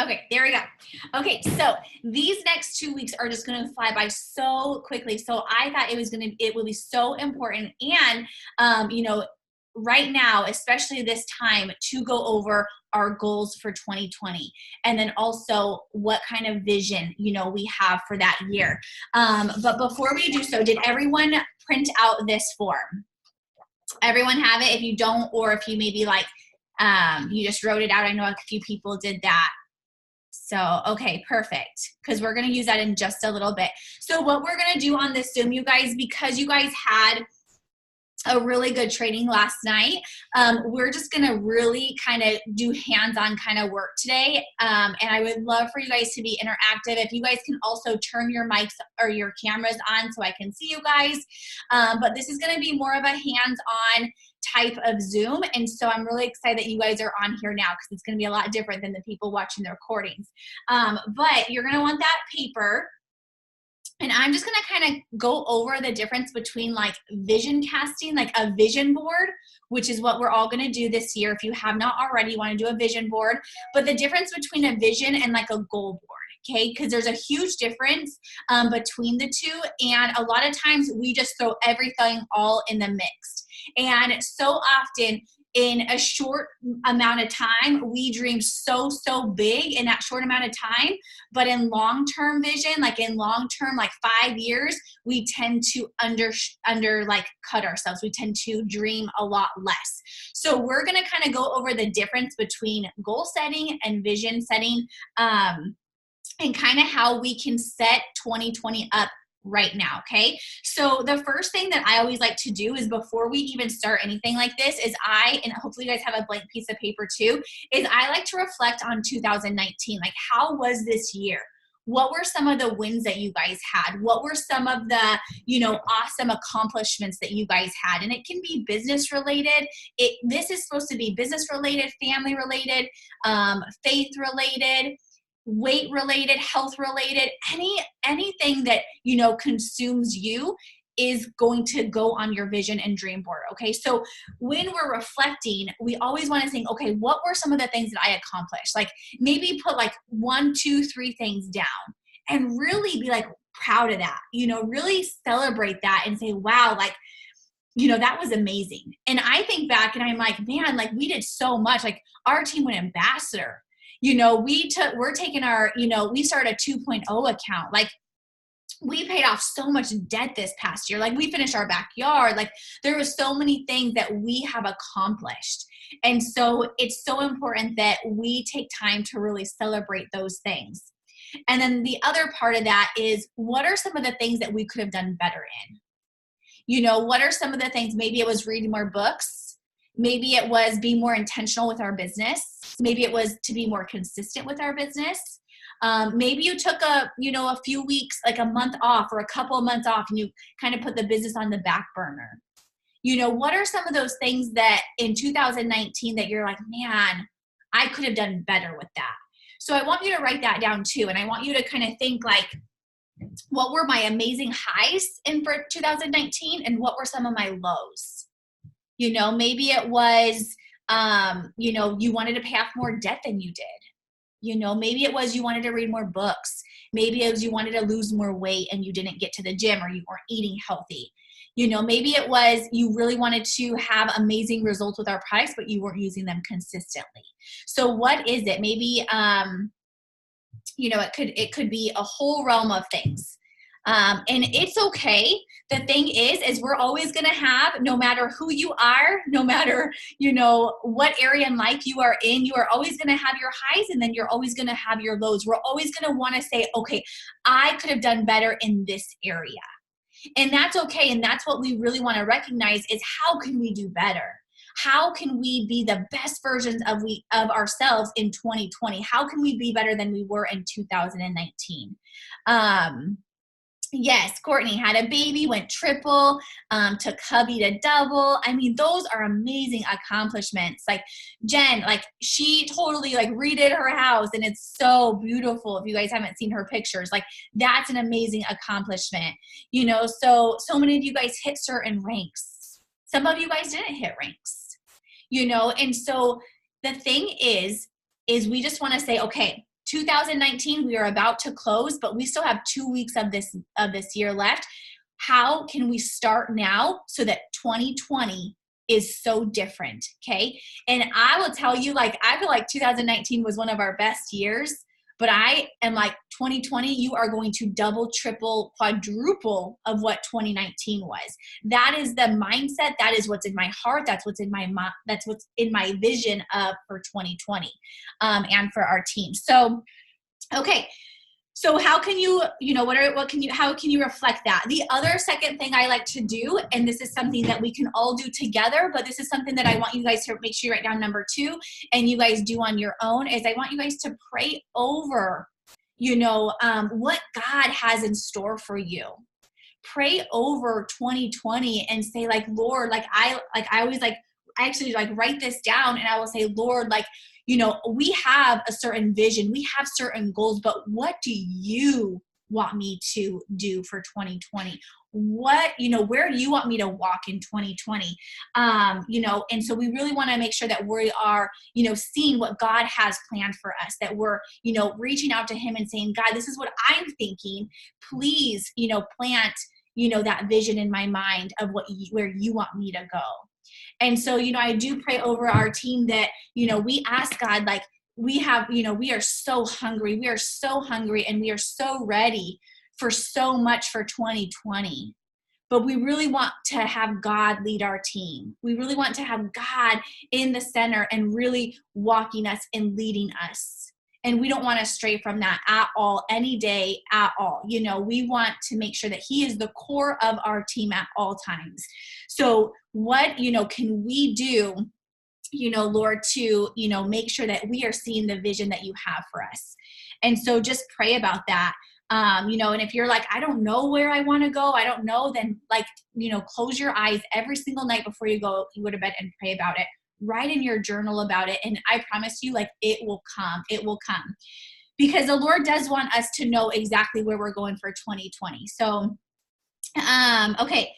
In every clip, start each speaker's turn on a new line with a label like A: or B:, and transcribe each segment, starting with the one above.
A: Okay, there we go. Okay, so these next 2 weeks are just going to fly by so quickly. So I thought it will be so important. And, right now, especially this time, to go over our goals for 2020, and then also what kind of vision, we have for that year. But before we do so, did everyone print out this form? Everyone have it? If you don't, or if you maybe you just wrote it out, I know a few people did that. So, okay, perfect. Because we're going to use that in just a little bit. So what we're going to do on this Zoom, you guys, because you guys had a really good training last night, we're just going to really kind of do hands-on kind of work today. And I would love for you guys to be interactive. If you guys can also turn your mics or your cameras on so I can see you guys. But this is going to be more of a hands-on type of Zoom. And so I'm really excited that you guys are on here now, because it's going to be a lot different than the people watching the recordings. But you're going to want that paper. And I'm just going to kind of go over the difference between vision casting, like a vision board, which is what we're all going to do this year. If you have not already, you want to do a vision board, but the difference between a vision and a goal board. Okay, because there's a huge difference between the two. And a lot of times we just throw everything all in the mix. And so often in a short amount of time, we dream so big in that short amount of time. But in long-term vision, in long-term, 5 years, we tend to cut ourselves. We tend to dream a lot less. So we're going to kind of go over the difference between goal setting and vision setting, and kind of how we can set 2020 up right now, okay? So the first thing that I always like to do is, before we even start anything like this, is and hopefully you guys have a blank piece of paper too, is I like to reflect on 2019. How was this year? What were some of the wins that you guys had? What were some of the, awesome accomplishments that you guys had? And it can be business related. This is supposed to be business related, family related, faith related, weight related, health related, anything that, consumes you is going to go on your vision and dream board. Okay. So when we're reflecting, we always want to think, okay, what were some of the things that I accomplished? Maybe put 1, 2, 3 things down and really be proud of that, really celebrate that and say, wow, that was amazing. And I think back and I'm man, we did so much. Our team went ambassador. We're taking our, we started a 2.0 account. We paid off so much debt this past year. We finished our backyard. There were so many things that we have accomplished. And so it's so important that we take time to really celebrate those things. And then the other part of that is, what are some of the things that we could have done better in? What are some of the things? Maybe it was reading more books. Maybe it was being more intentional with our business. Maybe it was to be more consistent with our business. Maybe you took a few weeks, a month off or a couple of months off, and you kind of put the business on the back burner. What are some of those things that in 2019 that you're man, I could have done better with that? So I want you to write that down too. And I want you to kind of think what were my amazing highs for 2019 and what were some of my lows? Maybe it was, you wanted to pay off more debt than you did. Maybe it was you wanted to read more books. Maybe it was you wanted to lose more weight and you didn't get to the gym, or you weren't eating healthy. Maybe it was you really wanted to have amazing results with our products, but you weren't using them consistently. So what is it? Maybe, it could be a whole realm of things. And it's okay. The thing is we're always going to have, no matter who you are, no matter, what area in life you are in, you are always going to have your highs, and then you're always going to have your lows. We're always going to want to say, okay, I could have done better in this area. And that's okay. And that's what we really want to recognize is, how can we do better? How can we be the best versions of ourselves in 2020? How can we be better than we were in 2019? Yes, Courtney had a baby, went triple, took hubby to double. I mean, those are amazing accomplishments. Jen, she totally redid her house, and it's so beautiful. If you guys haven't seen her pictures, that's an amazing accomplishment. So many of you guys hit certain ranks. Some of you guys didn't hit ranks, and so the thing is we just want to say, okay, 2019, we are about to close, but we still have 2 weeks of this year left. How can we start now so that 2020 is so different? Okay. And I will tell you, like, I feel like 2019 was one of our best years, but I am like 2020, you are going to double, triple, quadruple of what 2019 was. That is the mindset. That is what's in my heart. That's what's in my mind. That's what's in my vision of for 2020 and for our team. So, okay. So how can you, how can you reflect that? The other second thing I like to do, and this is something that we can all do together, but this is something that I want you guys to make sure you write down number 2 and you guys do on your own, is I want you guys to pray over, what God has in store for you. Pray over 2020 and say, like, Lord, I actually write this down and I will say, Lord, we have a certain vision, we have certain goals, but what do you want me to do for 2020? What, where do you want me to walk in 2020? And so we really want to make sure that we are, seeing what God has planned for us, that we're, reaching out to him and saying, God, this is what I'm thinking. Please, plant, that vision in my mind of where you want me to go. And so, I do pray over our team that, we ask God, like, we are so hungry. We are so hungry and we are so ready for so much for 2020. But we really want to have God lead our team. We really want to have God in the center and really walking us and leading us. And we don't want to stray from that at all, any day at all. We want to make sure that he is the core of our team at all times. So what, can we do, Lord, to, make sure that we are seeing the vision that you have for us? And so just pray about that. And if you're like, I don't know where I want to go, I don't know, then close your eyes every single night before you go to bed and pray about it. Write in your journal about it. And I promise you, it will come. It will come. Because the Lord does want us to know exactly where we're going for 2020. So, okay.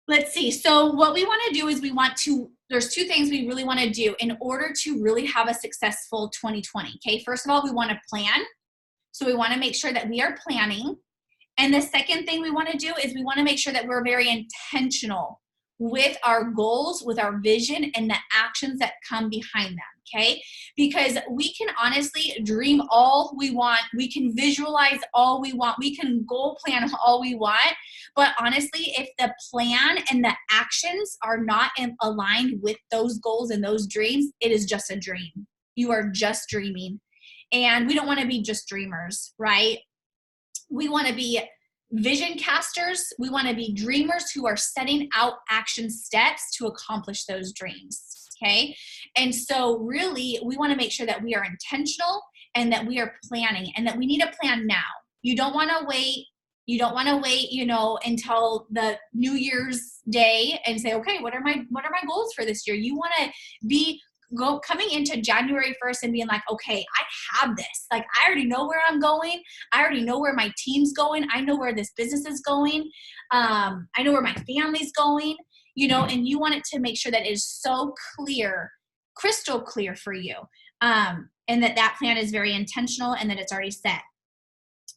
A: Let's see. So what we want to do is there's 2 things we really want to do in order to really have a successful 2020. Okay. First of all, we want to plan. So we want to make sure that we are planning. And the second thing we want to do is we want to make sure that we're very intentional with our goals, with our vision, and the actions that come behind them, okay? Because we can honestly dream all we want. We can visualize all we want. We can goal plan all we want. But honestly, if the plan and the actions are not aligned with those goals and those dreams, it is just a dream. You are just dreaming. And we don't want to be just dreamers, right? We want to be vision casters. We want to be dreamers who are setting out action steps to accomplish those dreams. Okay. And so really we want to make sure that we are intentional and that we are planning and that we need a plan now. You don't want to wait. You don't want to wait, until the New Year's Day and say, okay, what are my goals for this year? You want to be coming into January 1st and being like, okay, I have this. I already know where I'm going. I already know where my team's going. I know where this business is going. I know where my family's going, and you want it to make sure that it is so clear, crystal clear for you. And that plan is very intentional and that it's already set.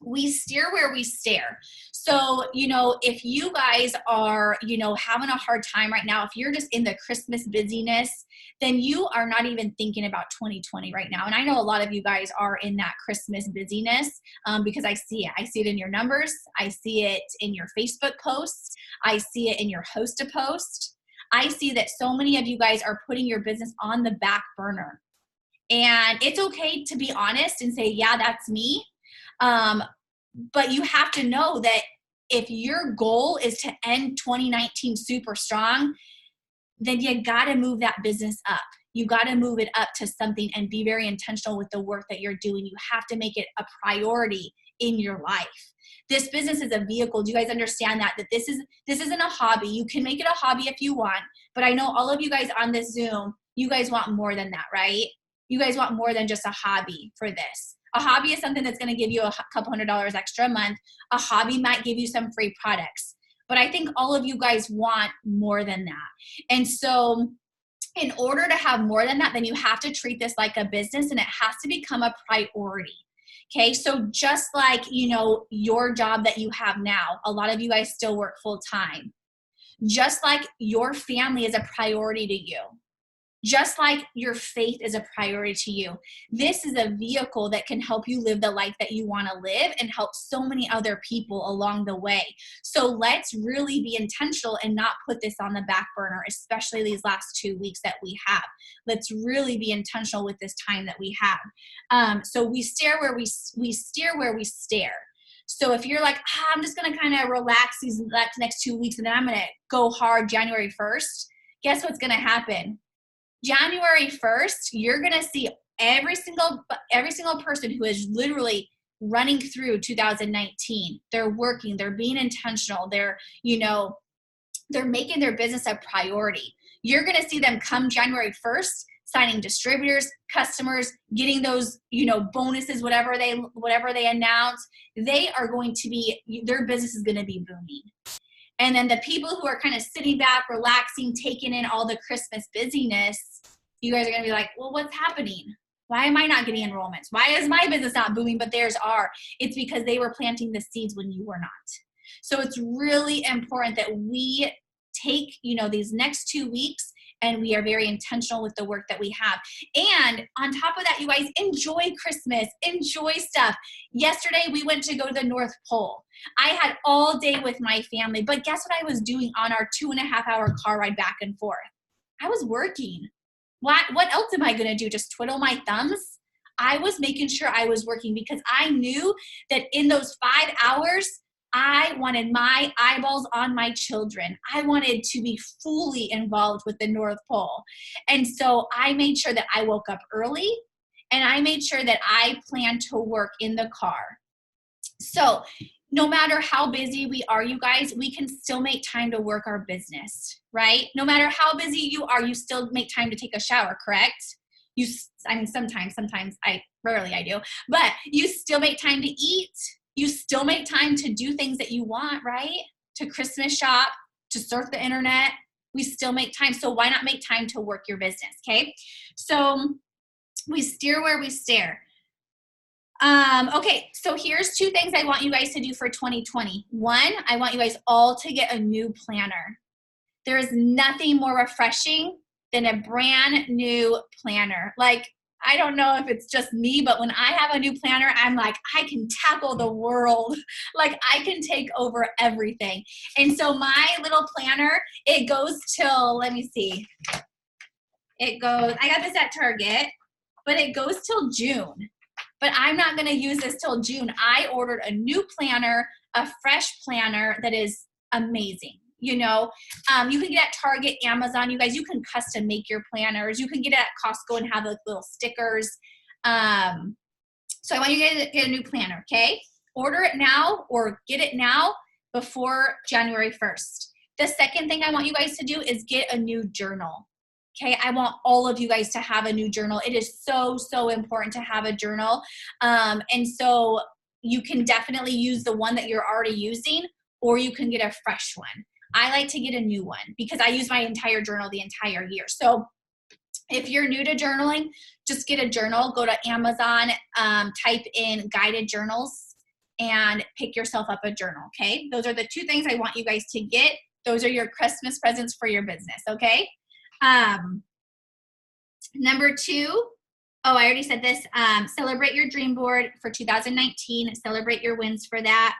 A: We steer where we stare. So, if you guys are, having a hard time right now, if you're just in the Christmas busyness, then you are not even thinking about 2020 right now. And I know a lot of you guys are in that Christmas busyness because I see it. I see it in your numbers. I see it in your Facebook posts. I see it in your host to post. I see that so many of you guys are putting your business on the back burner. And it's okay to be honest and say, yeah, that's me. But you have to know that if your goal is to end 2019 super strong, then you got to move that business up. You got to move it up to something and be very intentional with the work that you're doing. You have to make it a priority in your life. This business is a vehicle. Do you guys understand that this isn't a hobby? You can make it a hobby if you want, but I know all of you guys on this Zoom, you guys want more than that, right? You guys want more than just a hobby for this. A hobby is something that's going to give you a couple $100 extra a month. A hobby might give you some free products. But I think all of you guys want more than that. And so, in order to have more than that, then you have to treat this like a business, and it has to become a priority. Okay, so just like, you know, your job that you have now, a lot of you guys still work full time. Just like your family is a priority to you. Just like your faith is a priority to you. This is a vehicle that can help you live the life that you want to live and help so many other people along the way. So let's really be intentional and not put this on the back burner, especially these last 2 weeks that we have. Let's really be intentional with this time that we have. So we steer where we steer where we stare. So if you're like, I'm just going to kind of relax these next 2 weeks and then I'm going to go hard January 1st, guess what's going to happen? January 1st, you're going to see every single person who is literally running through 2019. They're working, they're being intentional, they're making their business a priority. You're going to see them come January 1st, signing distributors, customers, getting those, bonuses, whatever they announce. They are going to be, their business is going to be booming. And then the people who are kind of sitting back, relaxing, taking in all the Christmas busyness, you guys are going to be like, well, what's happening? Why am I not getting enrollments? Why is my business not booming, but theirs are? It's because they were planting the seeds when you were not. So it's really important that we take, these next 2 weeks and we are very intentional with the work that we have. And on top of that, you guys, enjoy Christmas, enjoy stuff. Yesterday, we went to go to the North Pole. I had all day with my family, but guess what I was doing on our 2.5-hour car ride back and forth? I was working. What else am I going to do? Just twiddle my thumbs? I was making sure I was working because I knew that in those 5 hours, I wanted my eyeballs on my children. I wanted to be fully involved with the North Pole. And so I made sure that I woke up early and I made sure that I planned to work in the car. So no matter how busy we are, you guys, we can still make time to work our business, right? No matter how busy you are, you still make time to take a shower, correct? Sometimes, rarely I do, but you still make time to eat. You still make time to do things that you want, right? To Christmas shop, to surf the internet. We still make time. So why not make time to work your business, okay? So we steer where we stare. Okay, so here's 2 things I want you guys to do for 2020. One, I want you guys all to get a new planner. There is nothing more refreshing than a brand new planner. Like, I don't know if it's just me, but when I have a new planner, I'm like, I can tackle the world. Like, I can take over everything. And so my little planner, it goes till, let me see. I got this at Target, but it goes till June. But I'm not going to use this till June. I ordered a new planner, a fresh planner that is amazing. You can get at Target, Amazon. You guys, you can custom make your planners. You can get it at Costco and have like little stickers. So I want you to get a new planner, okay? Order it now or get it now before January 1st. The second thing I want you guys to do is get a new journal. Okay, I want all of you guys to have a new journal. It is so, so important to have a journal. And so you can definitely use the one that you're already using, or you can get a fresh one. I like to get a new one because I use my entire journal the entire year. So if you're new to journaling, just get a journal. Go to Amazon, type in guided journals, and pick yourself up a journal, okay? Those are the 2 things I want you guys to get. Those are your Christmas presents for your business, okay? Number 2, I already said this, celebrate your dream board for 2019, celebrate your wins for that.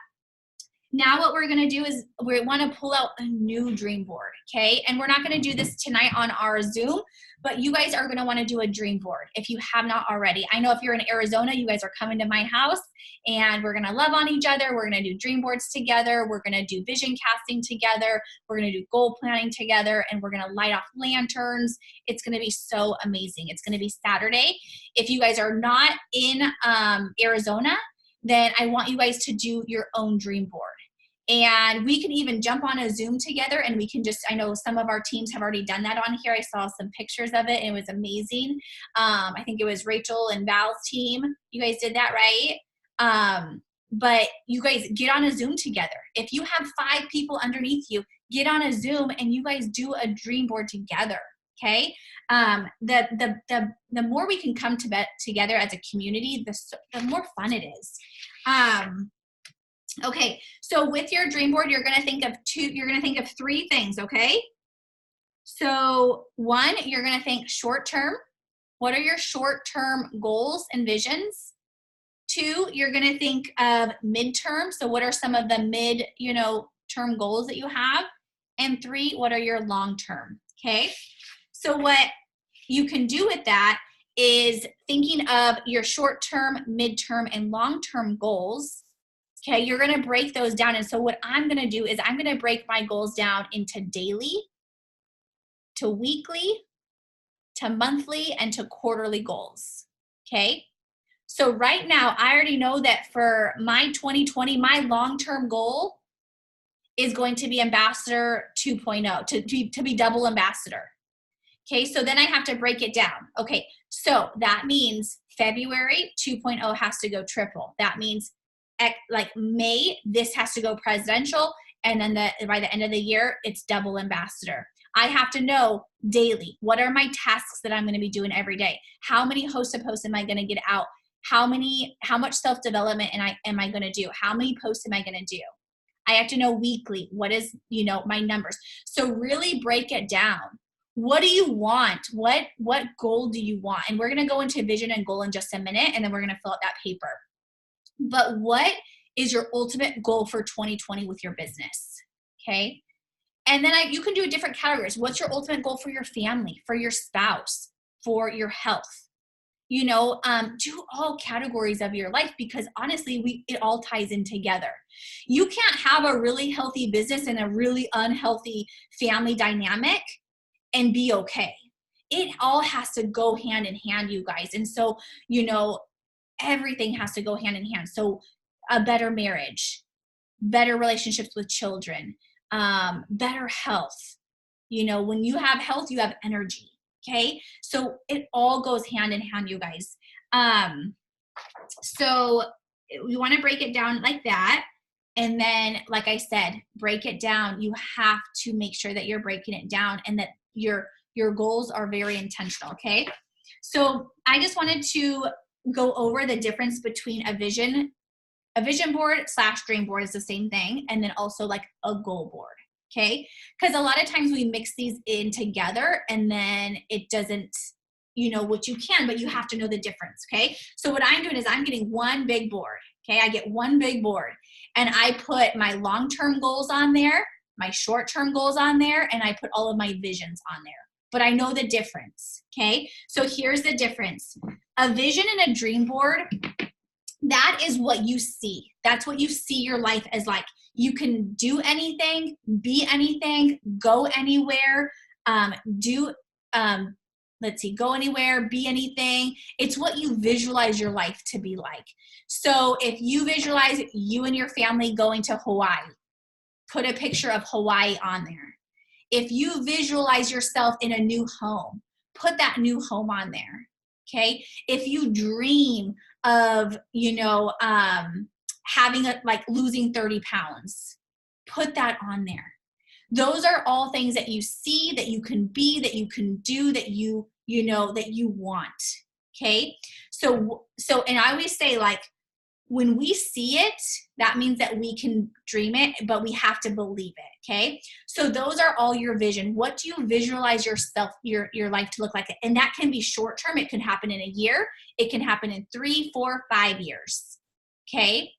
A: Now what we're going to do is we want to pull out a new dream board, okay? And we're not going to do this tonight on our Zoom, but you guys are going to want to do a dream board if you have not already. I know if you're in Arizona, you guys are coming to my house and we're going to love on each other. We're going to do dream boards together. We're going to do vision casting together. We're going to do goal planning together, and we're going to light off lanterns. It's going to be so amazing. It's going to be Saturday. If you guys are not in Arizona, then I want you guys to do your own dream board. And we can even jump on a Zoom together and we can I know some of our teams have already done that on here. I saw some pictures of it and it was amazing. I think it was Rachel and Val's team. You guys did that, right? But you guys get on a Zoom together. If you have 5 people underneath you, get on a Zoom and you guys do a dream board together. Okay. The more we can come together as a community, the more fun it is. Okay. So with your dream board, you're going to think of three things. Okay. So one, you're going to think short term. What are your short-term goals and visions? Two, you're going to think of midterm. So what are some of the term goals that you have? And three, what are your long-term? Okay. So what you can do with that is thinking of your short-term, midterm, and long-term goals. Okay. You're going to break those down. And so what I'm going to do is I'm going to break my goals down into daily, to weekly, to monthly, and to quarterly goals. Okay. So right now, I already know that for my 2020, my long-term goal is going to be Ambassador 2.0, to be double ambassador. Okay. So then I have to break it down. Okay. So that means February 2.0 has to go triple. That means like May, this has to go presidential. And then by the end of the year, it's double ambassador. I have to know daily, what are my tasks that I'm going to be doing every day? How many host posts am I going to get out? How much self-development am I going to do? How many posts am I going to do? I have to know weekly, what is, my numbers. So really break it down. What do you want? What goal do you want? And we're going to go into vision and goal in just a minute, and then we're going to fill out that paper. But what is your ultimate goal for 2020 with your business? Okay. And then you can do different categories. What's your ultimate goal for your family, for your spouse, for your health? Do all categories of your life, because honestly, it all ties in together. You can't have a really healthy business and a really unhealthy family dynamic and be okay. It all has to go hand in hand, you guys. And so, everything has to go hand in hand. So a better marriage, better relationships with children, better health. When you have health, you have energy. Okay. So it all goes hand in hand, you guys. So you want to break it down like that. And then, like I said, break it down. You have to make sure that you're breaking it down and that your goals are very intentional. Okay. So I just wanted to go over the difference between a vision board / dream board is the same thing. And then also like a goal board. Okay. Because a lot of times we mix these in together and then it doesn't, what you can, but you have to know the difference. Okay. So what I'm doing is I'm getting one big board. Okay. I get one big board and I put my long-term goals on there, my short-term goals on there, and I put all of my visions on there. But I know the difference. Okay. So here's the difference. A vision and a dream board, that is what you see. That's what you see your life as like. You can do anything, be anything, go anywhere, go anywhere, be anything. It's what you visualize your life to be like. So if you visualize you and your family going to Hawaii, put a picture of Hawaii on there. If you visualize yourself in a new home, put that new home on there. Okay. If you dream of, losing 30 pounds, put that on there. Those are all things that you see, that you can be, that you can do, that that you want. Okay. So, and I always say, like, when we see it, that means that we can dream it, but we have to believe it. Okay. So those are all your vision. What do you visualize yourself, your life to look like? And that can be short term. It can happen in a year. It can happen in 3, 4, 5 years. Okay.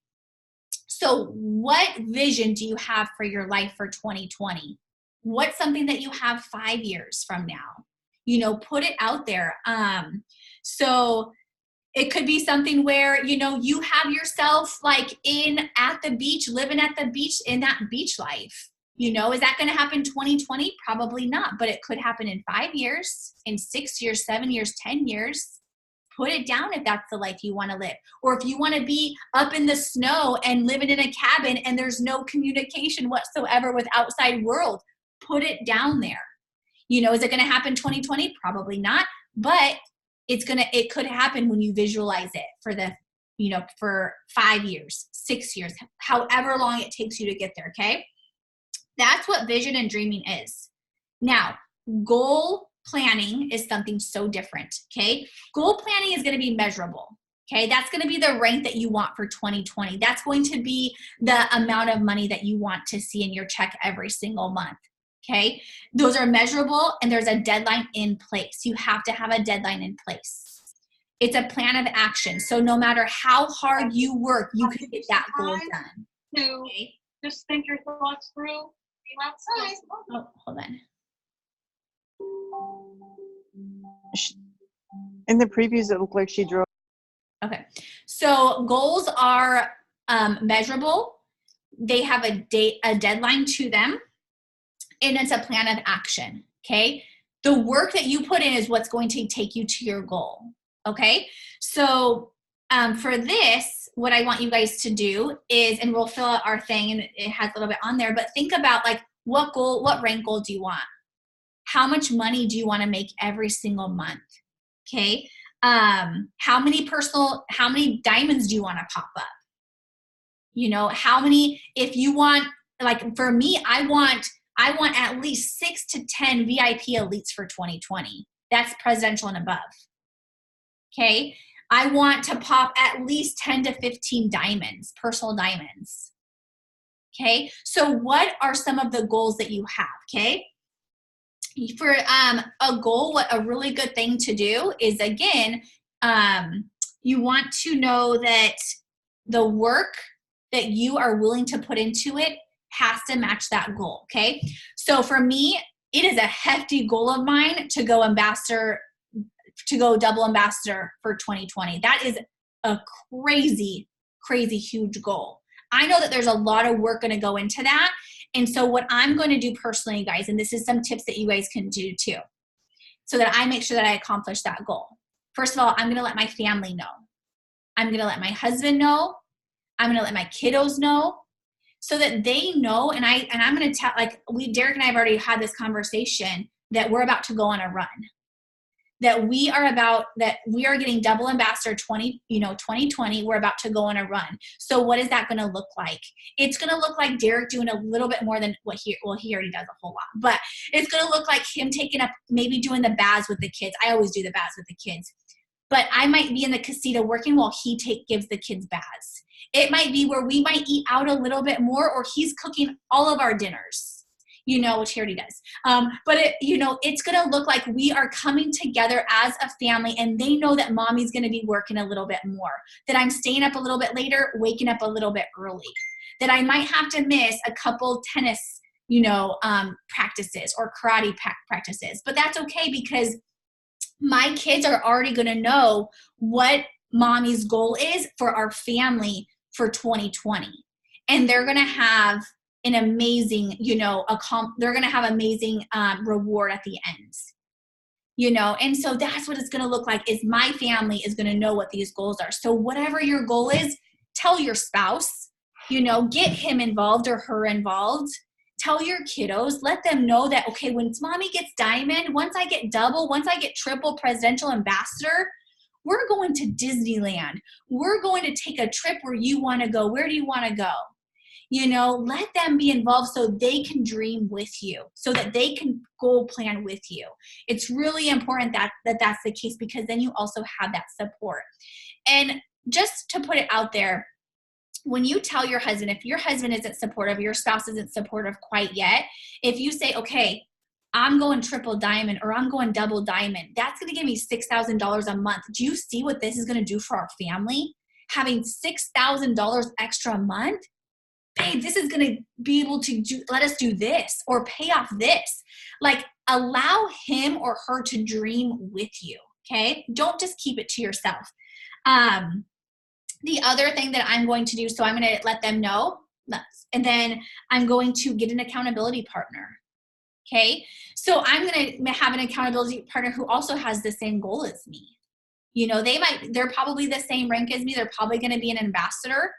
A: So what vision do you have for your life for 2020? What's something that you have 5 years from now? Put it out there. So it could be something where, you have yourself like at the beach, living at the beach in that beach life. Is that going to happen 2020? Probably not, but it could happen in 5 years, in 6 years, 7 years, 10 years. Put it down if that's the life you want to live. Or if you want to be up in the snow and living in a cabin and there's no communication whatsoever with outside world, put it down there. Is it going to happen 2020? Probably not, but it could happen when you visualize it for 5 years, 6 years, however long it takes you to get there. Okay. That's what vision and dreaming is. Now, goal planning is something so different, okay? Goal planning is gonna be measurable, okay? That's gonna be the rank that you want for 2020. That's going to be the amount of money that you want to see in your check every single month, okay? Those are measurable and there's a deadline in place. You have to have a deadline in place. It's a plan of action. So no matter how hard you work, you can get that goal done.
B: Okay. Just think your thoughts through. Outside.
A: Oh, hold on.
C: In the previews, it looked like she drove.
A: Okay. So goals are measurable. They have a deadline to them, and it's a plan of action. Okay. The work that you put in is what's going to take you to your goal. Okay. So for this, what I want you guys to do is, and we'll fill out our thing and it has a little bit on there, but think about like what rank goal do you want? How much money do you want to make every single month? Okay. How many diamonds do you want to pop up? You know, how many, if you want, like for me, I want at least 6 to 10 VIP elites for 2020. That's presidential and above. Okay. I want to pop at least 10 to 15 diamonds, personal diamonds. Okay. So what are some of the goals that you have? Okay. For a goal, what a really good thing to do is, again, you want to know that the work that you are willing to put into it has to match that goal, okay? So for me, it is a hefty goal of mine to go double ambassador for 2020. That is a crazy, crazy huge goal. I know that there's a lot of work going to go into that. And so what I'm going to do personally, guys, and this is some tips that you guys can do too, so that I make sure that I accomplish that goal. First of all, I'm going to let my family know. I'm going to let my husband know. I'm going to let my kiddos know so that they know. And I'm going to tell, like Derek and I have already had this conversation that we're about to go on a run. That we are getting double ambassador 2020. We're about to go on a run. So what is that going to look like? It's going to look like Derek doing a little bit more than he already does a whole lot, but it's going to look like him taking up, maybe doing the baths with the kids. I always do the baths with the kids, but I might be in the casita working while he gives the kids baths. It might be where we might eat out a little bit more, or he's cooking all of our dinners. Which he already does. But it's going to look like we are coming together as a family, and they know that mommy's going to be working a little bit more, that I'm staying up a little bit later, waking up a little bit early, that I might have to miss a couple tennis, practices or karate practices. But that's okay, because my kids are already going to know what mommy's goal is for our family for 2020. And they're going to have an amazing, they're going to have amazing reward at the end, and so that's what it's going to look like, is my family is going to know what these goals are. So whatever your goal is, tell your spouse, get him involved or her involved. Tell your kiddos, let them know that, okay, when mommy gets diamond, once I get double, once I get triple presidential ambassador, we're going to Disneyland. We're going to take a trip where you want to go. Where do you want to go? Let them be involved so they can dream with you, so that they can goal plan with you. It's really important that that's the case, because then you also have that support. And just to put it out there, when you tell your husband, if your husband isn't supportive, your spouse isn't supportive quite yet, if you say, okay, I'm going triple diamond or I'm going double diamond, that's going to give me $6,000 a month. Do you see what this is going to do for our family? Having $6,000 extra a month? Babe, this is going to be able to let us do this or pay off this. Like, allow him or her to dream with you, okay? Don't just keep it to yourself. The other thing that I'm going to do, so I'm going to let them know, and then I'm going to get an accountability partner, okay? So I'm going to have an accountability partner who also has the same goal as me. They're probably the same rank as me. They're probably going to be an ambassador.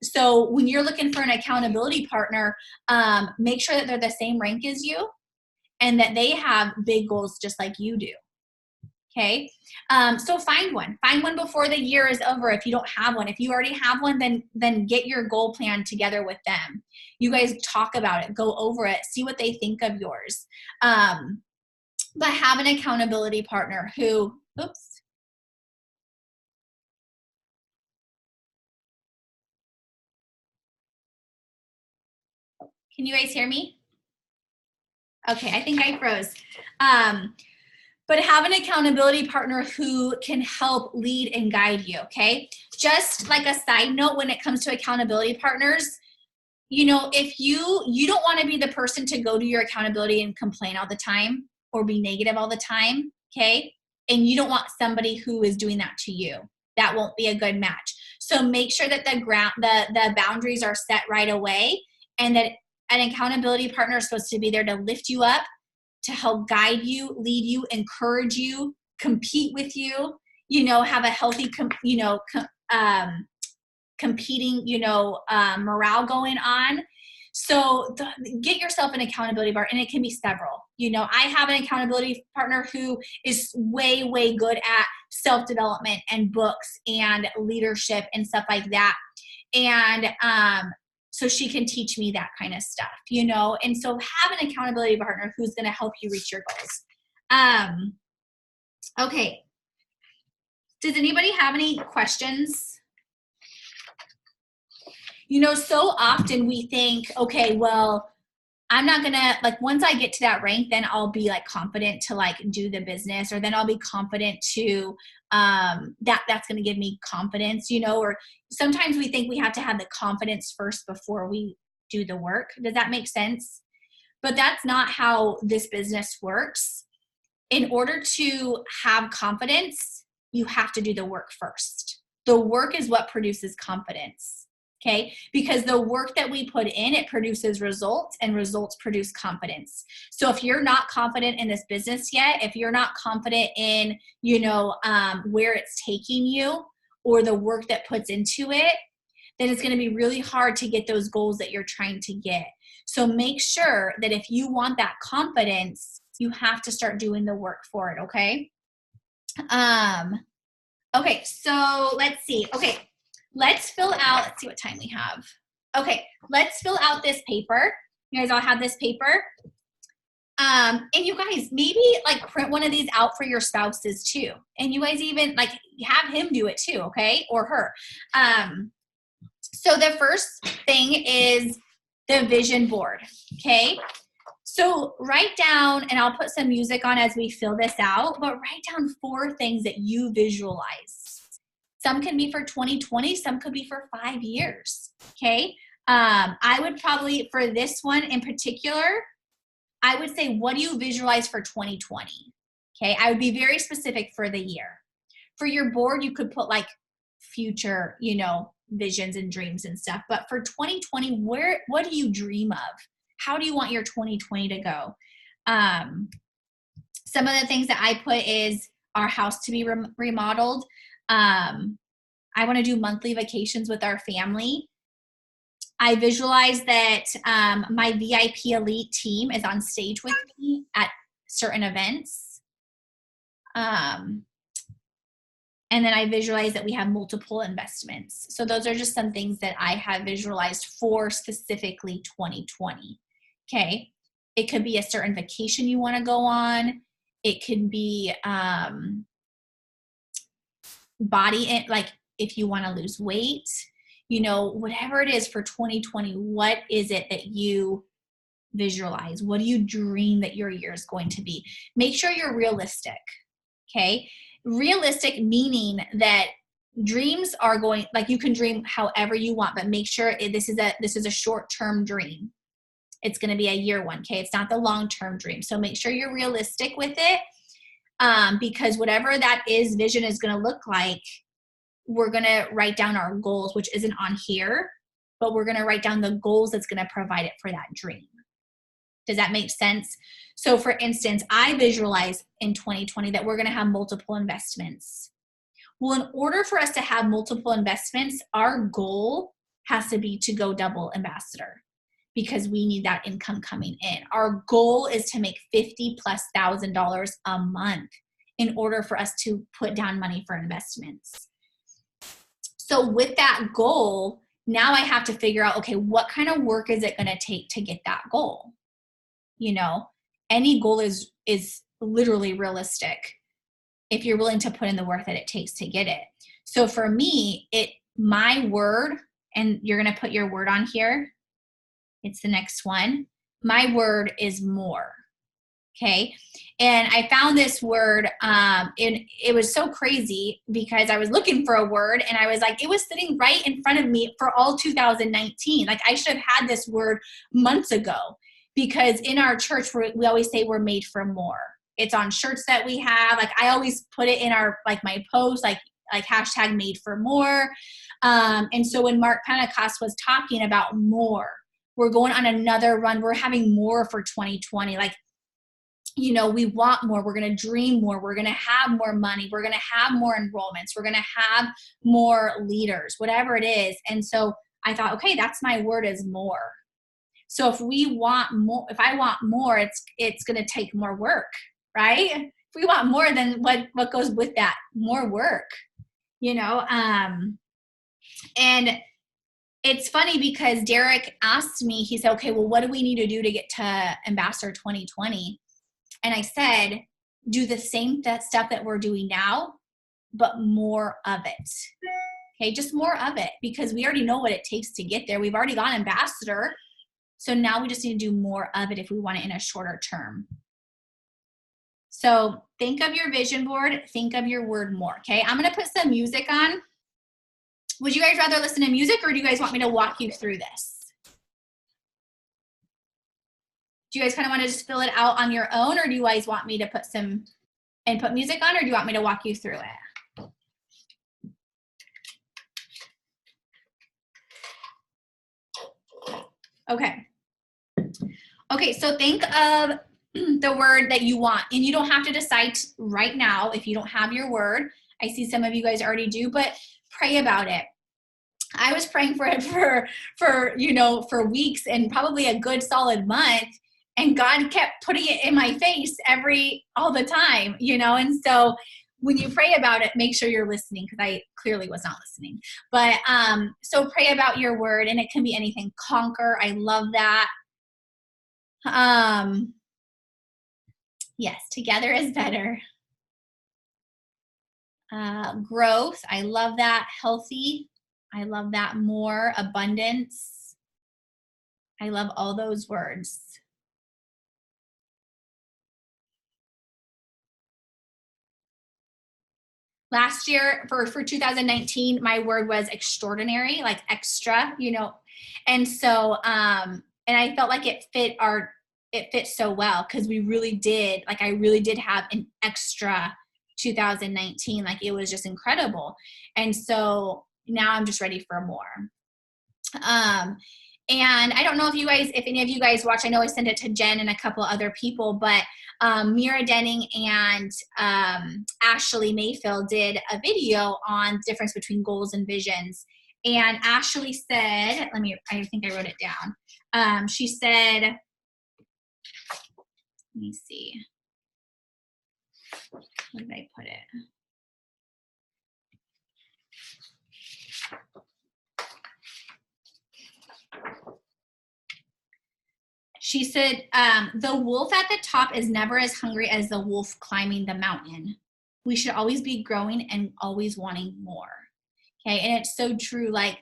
A: So when you're looking for an accountability partner, make sure that they're the same rank as you and that they have big goals just like you do. Okay. So find one before the year is over. If you don't have one, if you already have one, then get your goal plan together with them. You guys talk about it, go over it, see what they think of yours. But have an accountability partner who, oops. Can you guys hear me? Okay, I think I froze. But have an accountability partner who can help lead and guide you, okay? Just like a side note, when it comes to accountability partners, you know, if you don't want to be the person to go to your accountability and complain all the time or be negative all the time, okay? And you don't want somebody who is doing that to you. That won't be a good match. So make sure that the boundaries are set right away, and that an accountability partner is supposed to be there to lift you up, to help guide you, lead you, encourage you, compete with you, you know, have a healthy, competing, morale going on. So get yourself an accountability partner, and it can be several. You know, I have an accountability partner who is way, way good at self-development and books and leadership and stuff like that. And so she can teach me that kind of stuff, you know? And so have an accountability partner who's going to help you reach your goals. Okay. Does anybody have any questions? You know, so often we think, okay, well, I'm not gonna, like, once I get to that rank, then I'll be like confident to like do the business, or then I'll be confident to, that's gonna give me confidence, you know, or sometimes we think we have to have the confidence first before we do the work. Does that make sense? But that's not how this business works. In order to have confidence, you have to do the work first. The work is what produces confidence. Okay, because the work that we put in, it produces results, and results produce confidence. So if you're not confident in this business yet, if you're not confident in, where it's taking you or the work that puts into it, then it's going to be really hard to get those goals that you're trying to get. So make sure that if you want that confidence, you have to start doing the work for it. Okay. Okay. So let's see. Okay. Let's fill out, let's see what time we have. Okay, let's fill out this paper. You guys all have this paper. And you guys, maybe like print one of these out for your spouses too. And you guys even like have him do it too, okay? Or her. So the first thing is the vision board, okay? So write down, and I'll put some music on as we fill this out, but write down 4 things that you visualize. Some can be for 2020, some could be for 5 years, okay? I would probably, for this one in particular, I would say, what do you visualize for 2020? Okay, I would be very specific for the year. For your board, you could put like future, visions and dreams and stuff. But for 2020, what do you dream of? How do you want your 2020 to go? Some of the things that I put is our house to be remodeled. I want to do monthly vacations with our family. I visualize that my VIP elite team is on stage with me at certain events. And then I visualize that we have multiple investments. So those are just some things that I have visualized for specifically 2020. Okay. It could be a certain vacation you want to go on. It could be like if you want to lose weight, whatever it is for 2020, what is it that you visualize? What do you dream that your year is going to be? Make sure you're realistic. Okay. Realistic meaning that dreams are going, like, you can dream however you want, but make sure this is a short-term dream. It's going to be a year one. Okay. It's not the long-term dream. So make sure you're realistic with it. Because whatever that vision is going to look like, we're going to write down our goals, which isn't on here, but we're going to write down the goals that's going to provide it for that dream. Does that make sense? So for instance, I visualize in 2020 that we're going to have multiple investments. Well, in order for us to have multiple investments, our goal has to be to go double ambassador, because we need that income coming in. Our goal is to make $50,000+ a month in order for us to put down money for investments. So with that goal, now I have to figure out, okay, what kind of work is it going to take to get that goal? Any goal is literally realistic if you're willing to put in the work that it takes to get it. So for me, my word, and you're going to put your word on here. It's the next one. My word is more. Okay. And I found this word, and it was so crazy because I was looking for a word and I was like, it was sitting right in front of me for all 2019. Like I should have had this word months ago, because in our church, we always say we're made for more. It's on shirts that we have. Like I always put it in our, like my post, like hashtag made for more. And so when Mark Pentecost was talking about more, we're going on another run. We're having more for 2020. Like, you know, we want more. We're going to dream more. We're going to have more money. We're going to have more enrollments. We're going to have more leaders, whatever it is. And so I thought, okay, that's my word, is more. So if we want more, if I want more, it's going to take more work, right? If we want more, then what goes with that? More work, you know? And it's funny because Derek asked me, he said, okay, well, what do we need to do to get to Ambassador 2020? And I said, do the same stuff that we're doing now, but more of it. Okay, just more of it, because we already know what it takes to get there. We've already got ambassador. So now we just need to do more of it if we want it in a shorter term. So think of your vision board, think of your word more. Okay, I'm going to put some music on. Would you guys rather listen to music, or do you guys want me to walk you through this? Do you guys kind of want to just fill it out on your own, or do you guys want me to put music on, or do you want me to walk you through it? Okay. Okay, so think of the word that you want, and you don't have to decide right now if you don't have your word. I see some of you guys already do, but pray about it. I was praying for it for weeks and probably a good solid month. And God kept putting it in my face all the time, you know? And so when you pray about it, make sure you're listening, because I clearly was not listening. But so pray about your word, and it can be anything. Conquer, I love that. Yes, together is better. Growth, I love that. Healthy, I love that. More, abundance. I love all those words. Last year for 2019, my word was extraordinary, like extra, you know. And so, and I felt like it fit so well, because we really did, like I really did have an extra 2019. Like it was just incredible. And so now I'm just ready for more. And I don't know if any of you guys watch, I know I sent it to Jen and a couple other people, but Mira Denning and Ashley Mayfield did a video on the difference between goals and visions. And Ashley said, I think I wrote it down. She said, let me see. Where did I put it? She said, the wolf at the top is never as hungry as the wolf climbing the mountain. We should always be growing and always wanting more. Okay, and it's so true. Like,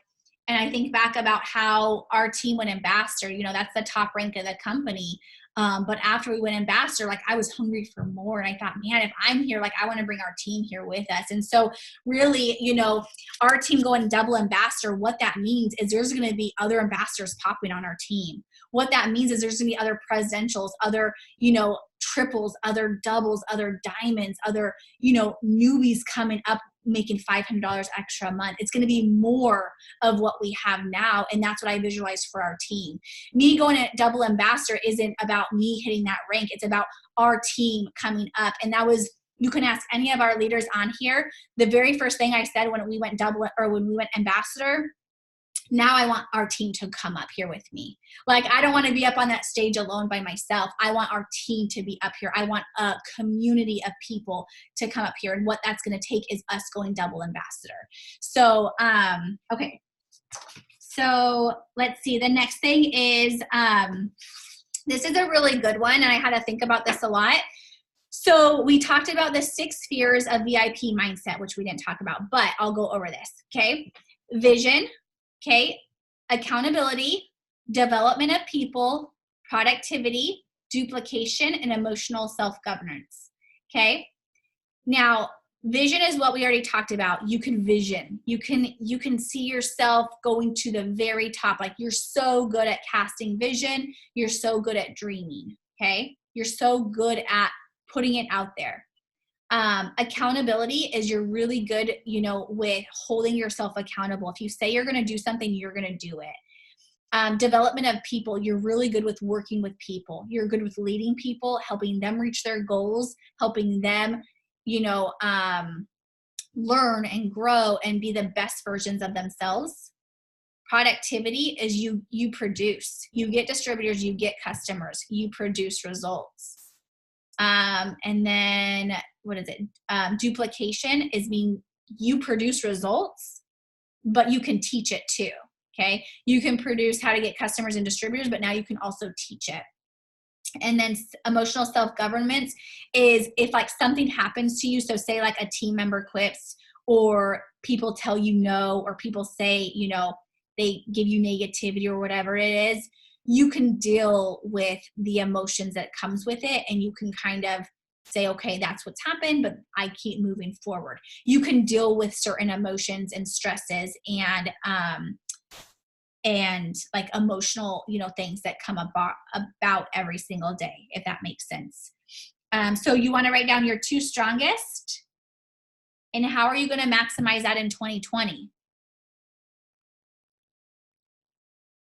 A: and I think back about how our team went ambassador, you know, that's the top rank of the company. But after we went ambassador, like I was hungry for more. And I thought, man, if I'm here, like I want to bring our team here with us. And so really, you know, our team going double ambassador, what that means is there's going to be other ambassadors popping on our team. What that means is there's going to be other presidentials, other, you know, triples, other doubles, other diamonds, other, you know, newbies coming up making $500 extra a month. It's going to be more of what we have now. And that's what I visualize for our team. Me going at double ambassador isn't about me hitting that rank. It's about our team coming up. And that was, you can ask any of our leaders on here. The very first thing I said when we went when we went ambassador, now I want our team to come up here with me. Like, I don't want to be up on that stage alone by myself. I want our team to be up here. I want a community of people to come up here. And what that's going to take is us going double ambassador. So, okay. So let's see. The next thing is, this is a really good one. And I had to think about this a lot. So we talked about the 6 fears of VIP mindset, which we didn't talk about, but I'll go over this, okay? Vision, okay? Accountability, development of people, productivity, duplication, and emotional self-governance, okay? Now, vision is what we already talked about. You can vision. You can see yourself going to the very top. Like, you're so good at casting vision. You're so good at dreaming, okay? You're so good at putting it out there. Accountability is you're really good, with holding yourself accountable. If you say you're going to do something, you're going to do it. Development of people, you're really good with working with people. You're good with leading people, helping them reach their goals, helping them, learn and grow and be the best versions of themselves. Productivity is you produce. You get distributors, you get customers, you produce results. And then what is it? Duplication is mean you produce results, but you can teach it too. Okay. You can produce how to get customers and distributors, but now you can also teach it. And then emotional self-government is if like something happens to you. So say like a team member quits, or people tell you no, or people say, they give you negativity or whatever it is, you can deal with the emotions that comes with it. And you can kind of say, okay, that's what's happened, but I keep moving forward. You can deal with certain emotions and stresses and like emotional, things that come about every single day, if that makes sense. So you want to write down your 2 strongest, and how are you going to maximize that in 2020?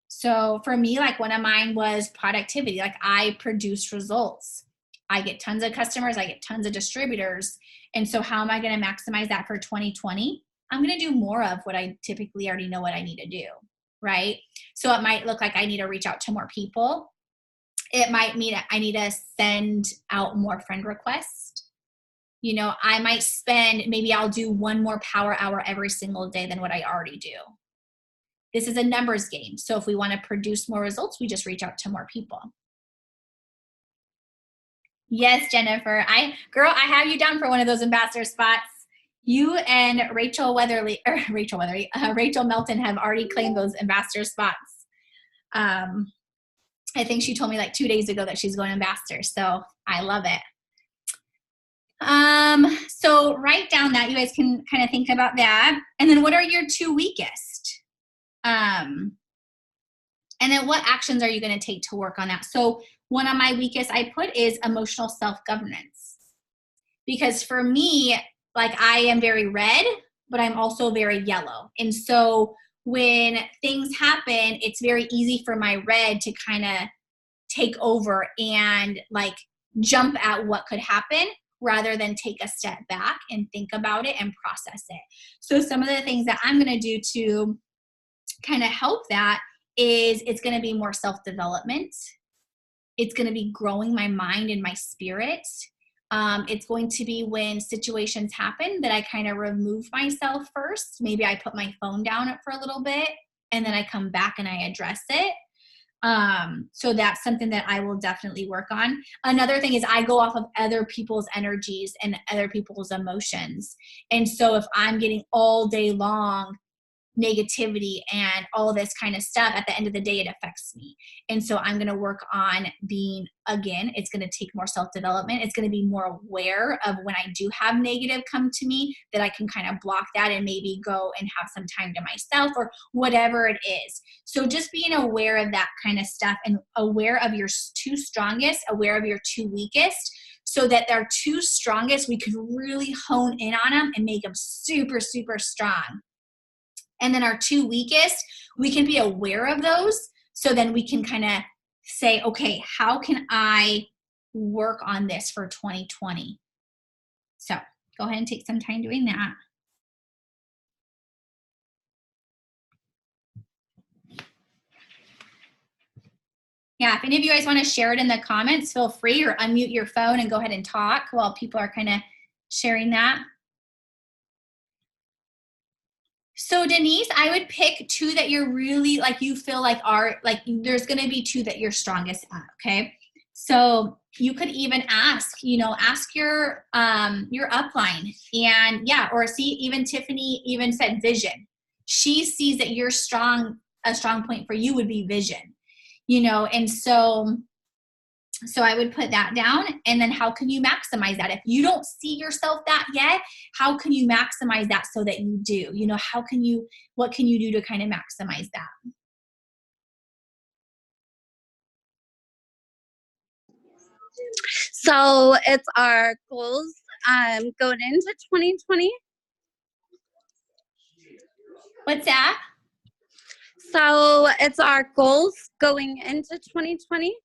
A: So for me, like one of mine was productivity. Like I produce results. I get tons of customers. I get tons of distributors. And so how am I going to maximize that for 2020? I'm going to do more of what I typically already know what I need to do, right? So it might look like I need to reach out to more people. It might mean I need to send out more friend requests. I might maybe I'll do 1 more power hour every single day than what I already do. This is a numbers game. So if we want to produce more results, we just reach out to more people. Yes, Jennifer. I have you down for one of those ambassador spots. You and Rachel Melton have already claimed those ambassador spots. I think she told me like 2 days ago that she's going ambassador. So I love it. So write down that. You guys can kind of think about that. And then what are your 2 weakest? And then what actions are you going to take to work on that? So one of my weakest I put is emotional self-governance. Because for me, like I am very red, but I'm also very yellow. And so when things happen, it's very easy for my red to kind of take over and like jump at what could happen rather than take a step back and think about it and process it. So some of the things that I'm going to do to kind of help that is it's going to be more self-development. It's going to be growing my mind and my spirit. It's going to be when situations happen that I kind of remove myself first. Maybe I put my phone down for a little bit and then I come back and I address it. So that's something that I will definitely work on. Another thing is I go off of other people's energies and other people's emotions. And so if I'm getting all day long negativity and all this kind of stuff, at the end of the day, it affects me. And so I'm going to work on being, again, it's going to take more self-development. It's going to be more aware of when I do have negative come to me, that I can kind of block that and maybe go and have some time to myself or whatever it is. So just being aware of that kind of stuff and aware of your 2 strongest, aware of your 2 weakest, so that our 2 strongest, we could really hone in on them and make them super, super strong. And then our 2 weakest, we can be aware of those. So then we can kind of say, okay, how can I work on this for 2020? So go ahead and take some time doing that. Yeah, if any of you guys want to share it in the comments, feel free, or unmute your phone and go ahead and talk while people are kind of sharing that. So Denise, I would pick 2 that you're really like, you feel like are like, there's going to be 2 that you're strongest at. Okay. So you could even ask your upline, and or see, even Tiffany even said vision. She sees that a strong point for you would be vision, and so I would put that down. And then how can you maximize that? If you don't see yourself that yet, how can you maximize that so that you do? What can you do to kind of maximize that?
D: So it's our goals going into 2020.
A: What's that?
D: So it's our goals going into 2020.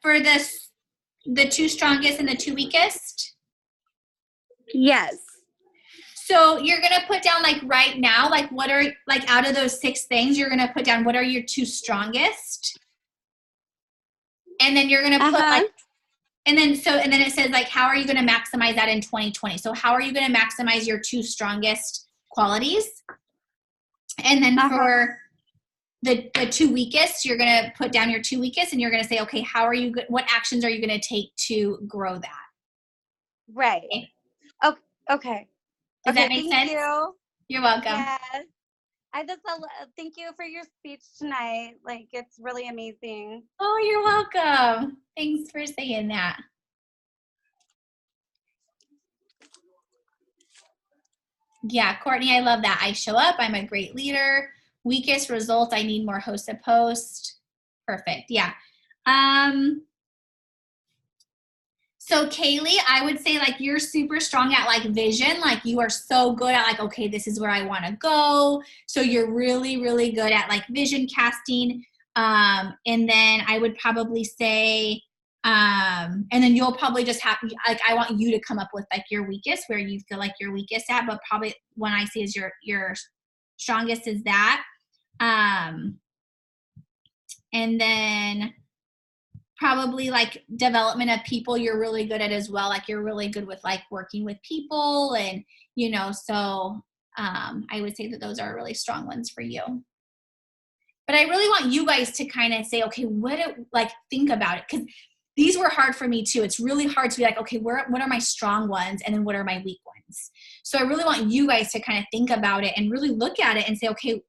A: For the 2 strongest and the 2 weakest?
D: Yes.
A: So you're going to put down, like, right now, like, what are, like, out of those 6 things, you're going to put down what are your 2 strongest. And then you're going to put like, and then it says, like, how are you going to maximize that in 2020? So how are you going to maximize your 2 strongest qualities? And then for the 2 weakest, you're going to put down your 2 weakest, and you're going to say, okay, what actions are you going to take to grow that?
D: Right. Okay.
A: Does that make sense?
D: Thank you.
A: You're welcome.
D: Yes. Thank you for your speech tonight. Like, it's really amazing.
A: Oh, you're welcome. Thanks for saying that. Yeah, Courtney, I love that. I show up. I'm a great leader. Weakest result, I need more host to post. Perfect. Yeah. So Kaylee, I would say, like, you're super strong at, like, vision. Like, you are so good at, like, okay, this is where I want to go. So you're really, really good at, like, vision casting. And then I would probably say, and then you'll probably just have, like, I want you to come up with, like, your weakest, where you feel like you're weakest at, but probably when I see is your strongest is that. And then probably, like, development of people you're really good at as well. Like, you're really good with, like, working with people, and so I would say that those are really strong ones for you. But I really want you guys to kind of say, okay, think about it, because these were hard for me too. It's really hard to be like, okay, what are my strong ones, and then what are my weak ones? So I really want you guys to kind of think about it and really look at it and say, okay,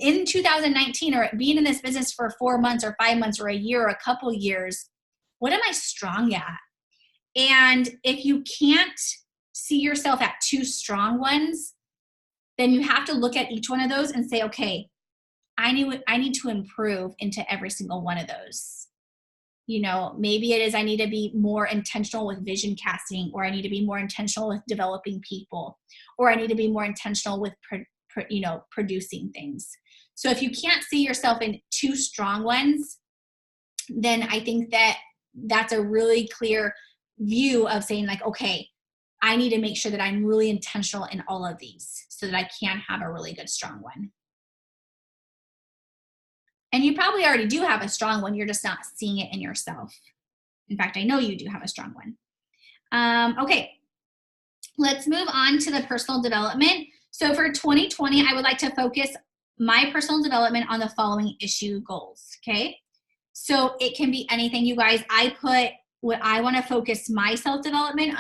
A: in 2019, or being in this business for 4 months or 5 months or a year or a couple years, what am I strong at? And if you can't see yourself at 2 strong ones, then you have to look at each one of those and say, okay, I need to improve into every single one of those. Maybe it is I need to be more intentional with vision casting, or I need to be more intentional with developing people, or I need to be more intentional with producing things. So if you can't see yourself in 2 strong ones, then I think that's a really clear view of saying, like, okay, I need to make sure that I'm really intentional in all of these so that I can have a really good strong one. And you probably already do have a strong one. You're just not seeing it in yourself. In fact, I know you do have a strong one. Okay, let's move on to the personal development. So for 2020, I would like to focus my personal development on the following issue goals, okay? So it can be anything, you guys. I put what I want to focus my self-development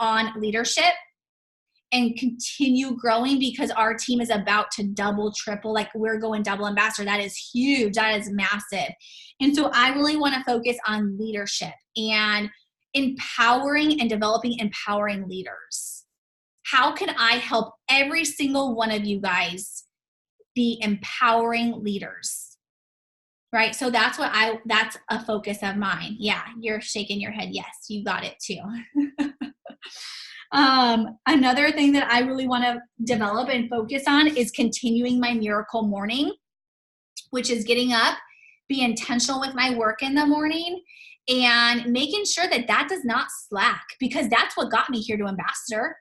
A: on leadership and continue growing, because our team is about to double, triple, like, we're going double ambassador. That is huge. That is massive. And so I really want to focus on leadership and empowering and developing empowering leaders. How can I help every single one of you guys be empowering leaders? Right? So that's a focus of mine. Yeah, you're shaking your head. Yes, you got it too. Another thing that I really want to develop and focus on is continuing my miracle morning, which is getting up, be intentional with my work in the morning, and making sure that does not slack, because that's what got me here to Ambassador.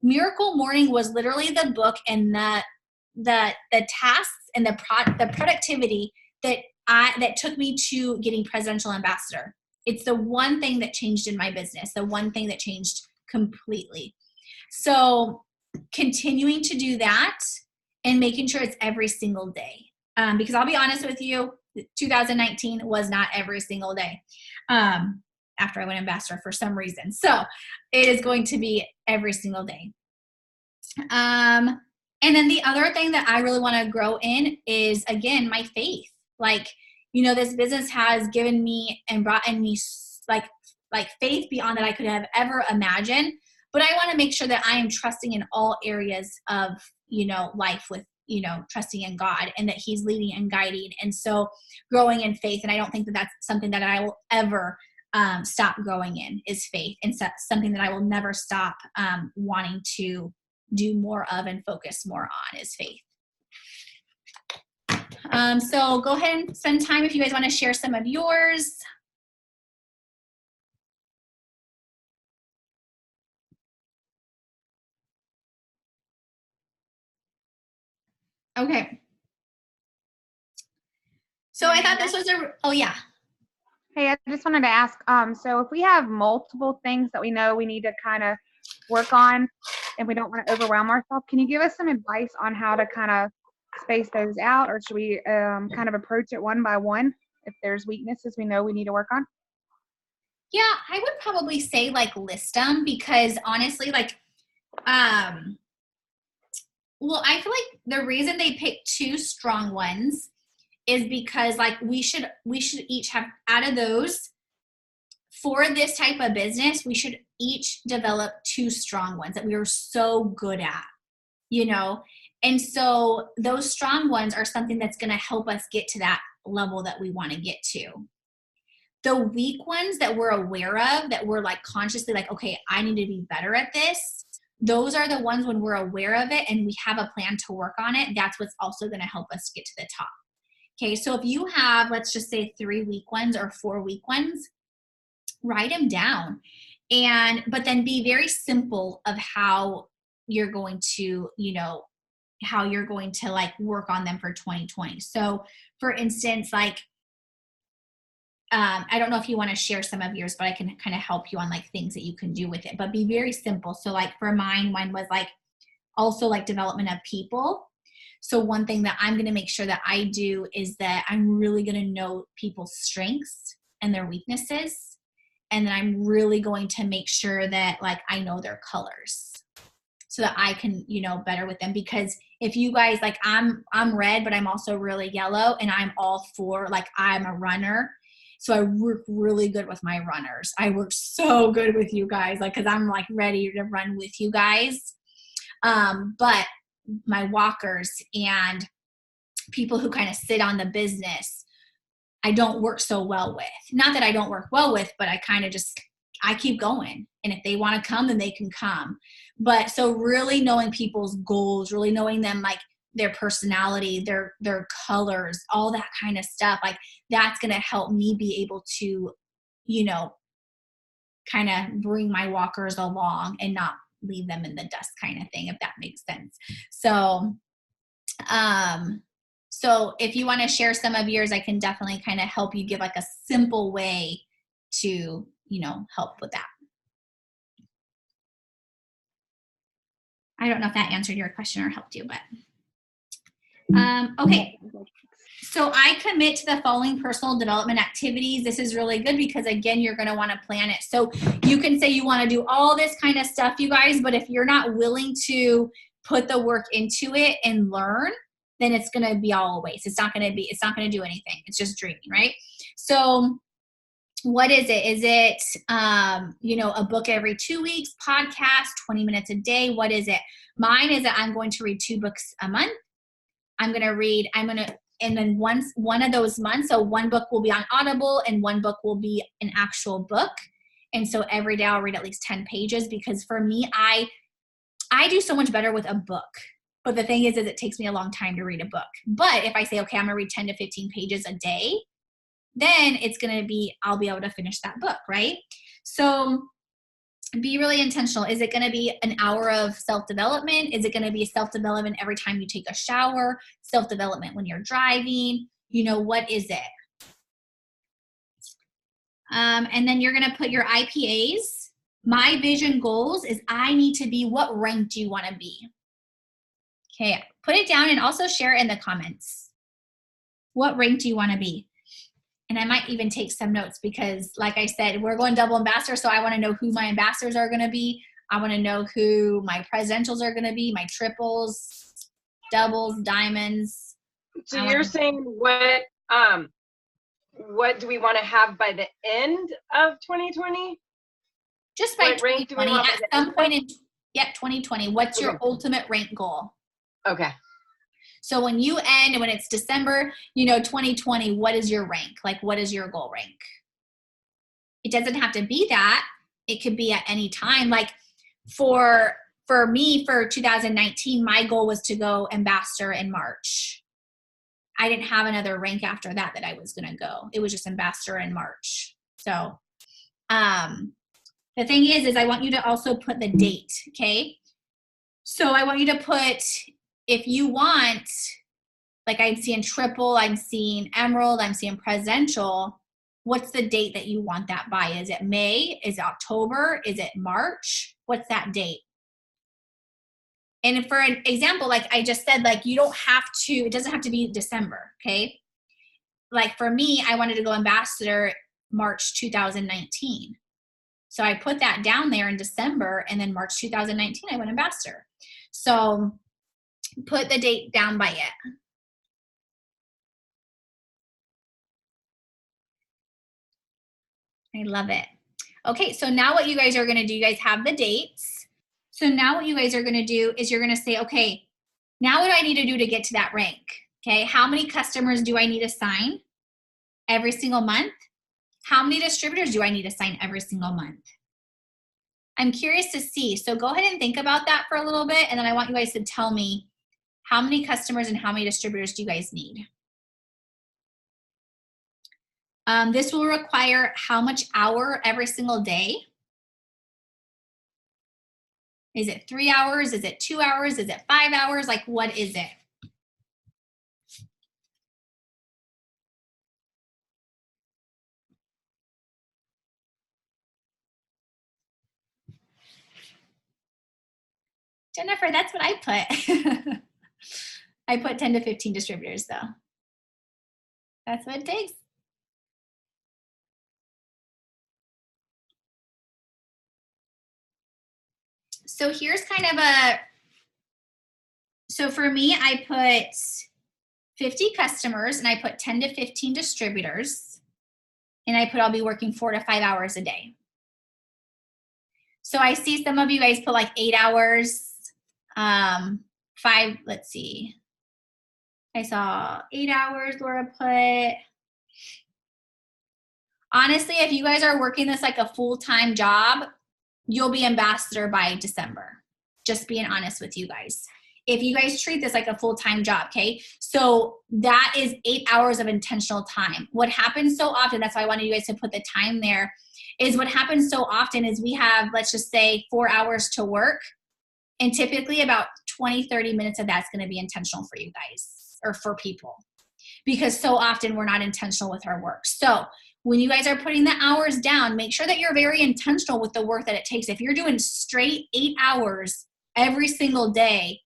A: Miracle Morning was literally the book and the tasks and the productivity that took me to getting Presidential Ambassador. It's the one thing that changed in my business, the one thing that changed completely. So continuing to do that and making sure it's every single day. Because I'll be honest with you, 2019 was not every single day. after I went ambassador for some reason. So it is going to be every single day. And then the other thing that I really want to grow in is, again, my faith. Like, you know, this business has given me and brought in me like faith beyond that I could have ever imagined. But I want to make sure that I am trusting in all areas of, you know, life with, you know, trusting in God and that he's leading and guiding. And so growing in faith. And I don't think that that's something that I will ever stop growing in is faith. And so something that I will never stop wanting to do more of and focus more on is faith. So go ahead and spend time if you guys want to share some of yours. Okay. So I thought this was oh yeah.
E: Hey, I just wanted to ask, so if we have multiple things that we know we need to kind of work on and we don't want to overwhelm ourselves, can you give us some advice on how to kind of space those out, or should we kind of approach it one by one if there's weaknesses we know we need to work on?
A: Yeah, I would probably say like list them, because honestly, like, well, I feel like the reason they picked 2 strong ones is because like we should each have, out of those, for this type of business, we should each develop 2 strong ones that we are so good at, you know? And so those strong ones are something that's going to help us get to that level that we want to get to. The weak ones that we're aware of, that we're like consciously like, okay, I need to be better at this. Those are the ones when we're aware of it and we have a plan to work on it. That's what's also going to help us get to the top. Okay, so if you have, let's just say 3 weak ones or 4 weak ones, write them down. But then be very simple of how you're going to, you know, how you're going to like work on them for 2020. So for instance, like, I don't know if you want to share some of yours, but I can kind of help you on like things that you can do with it, but be very simple. So like for mine was like also like development of people. So one thing that I'm going to make sure that I do is that I'm really going to know people's strengths and their weaknesses. And then I'm really going to make sure that like I know their colors so that I can, you know, better with them. Because if you guys, like I'm red, but I'm also really yellow, and I'm all for, like, I'm a runner. So I work really good with my runners. I work so good with you guys, like, cause I'm like ready to run with you guys. But my walkers and people who kind of sit on the business, I don't work so well with. Not that I don't work well with, but I kind of just, I keep going. And if they want to come, then they can come. But so really knowing people's goals, really knowing them, like their personality, their colors, all that kind of stuff, like that's going to help me be able to, you know, kind of bring my walkers along and not leave them in the dust kind of thing, if that makes sense. So, so if you want to share some of yours, I can definitely kind of help you give like a simple way to, you know, help with that. I don't know if that answered your question or helped you, but okay. So I commit to the following personal development activities. This is really good because, again, you're going to want to plan it. So you can say you want to do all this kind of stuff, you guys, but if you're not willing to put the work into it and learn, then it's going to be all a waste. It's not going to do anything. It's just dreaming, right? So what is it? Is it, you know, a book every 2 weeks, podcast, 20 minutes a day? What is it? Mine is that I'm going to read 2 books a month. And then one of those months, so one book will be on Audible and one book will be an actual book. And so every day I'll read at least 10 pages, because for me, I do so much better with a book. But the thing is it takes me a long time to read a book. But if I say, okay, I'm going to read 10 to 15 pages a day, then I'll be able to finish that book, right? So be really intentional. Is it going to be an hour of self-development? Is it going to be self-development every time you take a shower? Self-development when you're driving? You know, what is it? And then you're going to put your IPAs. My vision goals is I need to be, what rank do you want to be? Okay, put it down and also share it in the comments. What rank do you want to be? And I might even take some notes because, like I said, we're going double ambassador. So I want to know who my ambassadors are going to be. I want to know who my presidentials are going to be, my triples, doubles, diamonds.
F: So you're saying what do we want to have by the end of 2020?
A: Just by
F: What rank do we
A: 2020,
F: want by
A: at
F: the
A: some
F: end
A: point in 2020, what's your
F: Okay.
A: ultimate rank goal?
F: Okay.
A: So when you end, when it's December, 2020, what is your rank? Like, what is your goal rank? It doesn't have to be that. It could be at any time. Like for me, for 2019, my goal was to go ambassador in March. I didn't have another rank after that I was going to go. It was just ambassador in March. So the thing is I want you to also put the date, okay? So I want you to put, if you want, like I'm seeing triple, I'm seeing emerald, I'm seeing presidential, what's the date that you want that by? Is it May? Is it October? Is it March? What's that date? And for an example, like I just said, like you don't have to, it doesn't have to be December, okay? Like for me, I wanted to go ambassador March 2019. So I put that down there in December, and then March 2019, I went ambassador. So put the date down by it. I love it. Okay, so now what you guys are going to do, you guys have the dates. So now what you guys are going to do is you're going to say, okay, now what do I need to do to get to that rank? Okay, how many customers do I need to sign every single month? How many distributors do I need to sign every single month? I'm curious to see. So go ahead and think about that for a little bit, and then I want you guys to tell me how many customers and how many distributors do you guys need? This will require how much hour every single day? Is it 3 hours? Is it 2 hours? Is it 5 hours? Like, what is it? Jennifer, that's what I put. I put 10 to 15 distributors though. That's what it takes. So here's kind of so for me, I put 50 customers and I put 10 to 15 distributors, and I put I'll be working 4 to 5 hours a day. So I see some of you guys put like 8 hours, 5, let's see. I saw 8 hours Laura put. Honestly, if you guys are working this like a full-time job, you'll be ambassador by December. Just being honest with you guys. If you guys treat this like a full-time job, okay? So that is 8 hours of intentional time. What happens so often, that's why I wanted you guys to put the time there, is what happens so often is we have, let's just say 4 hours to work, and typically about 20, 30 minutes of that's gonna be intentional for you guys or for people, because so often we're not intentional with our work. So when you guys are putting the hours down, make sure that you're very intentional with the work that it takes. If you're doing straight 8 hours every single day,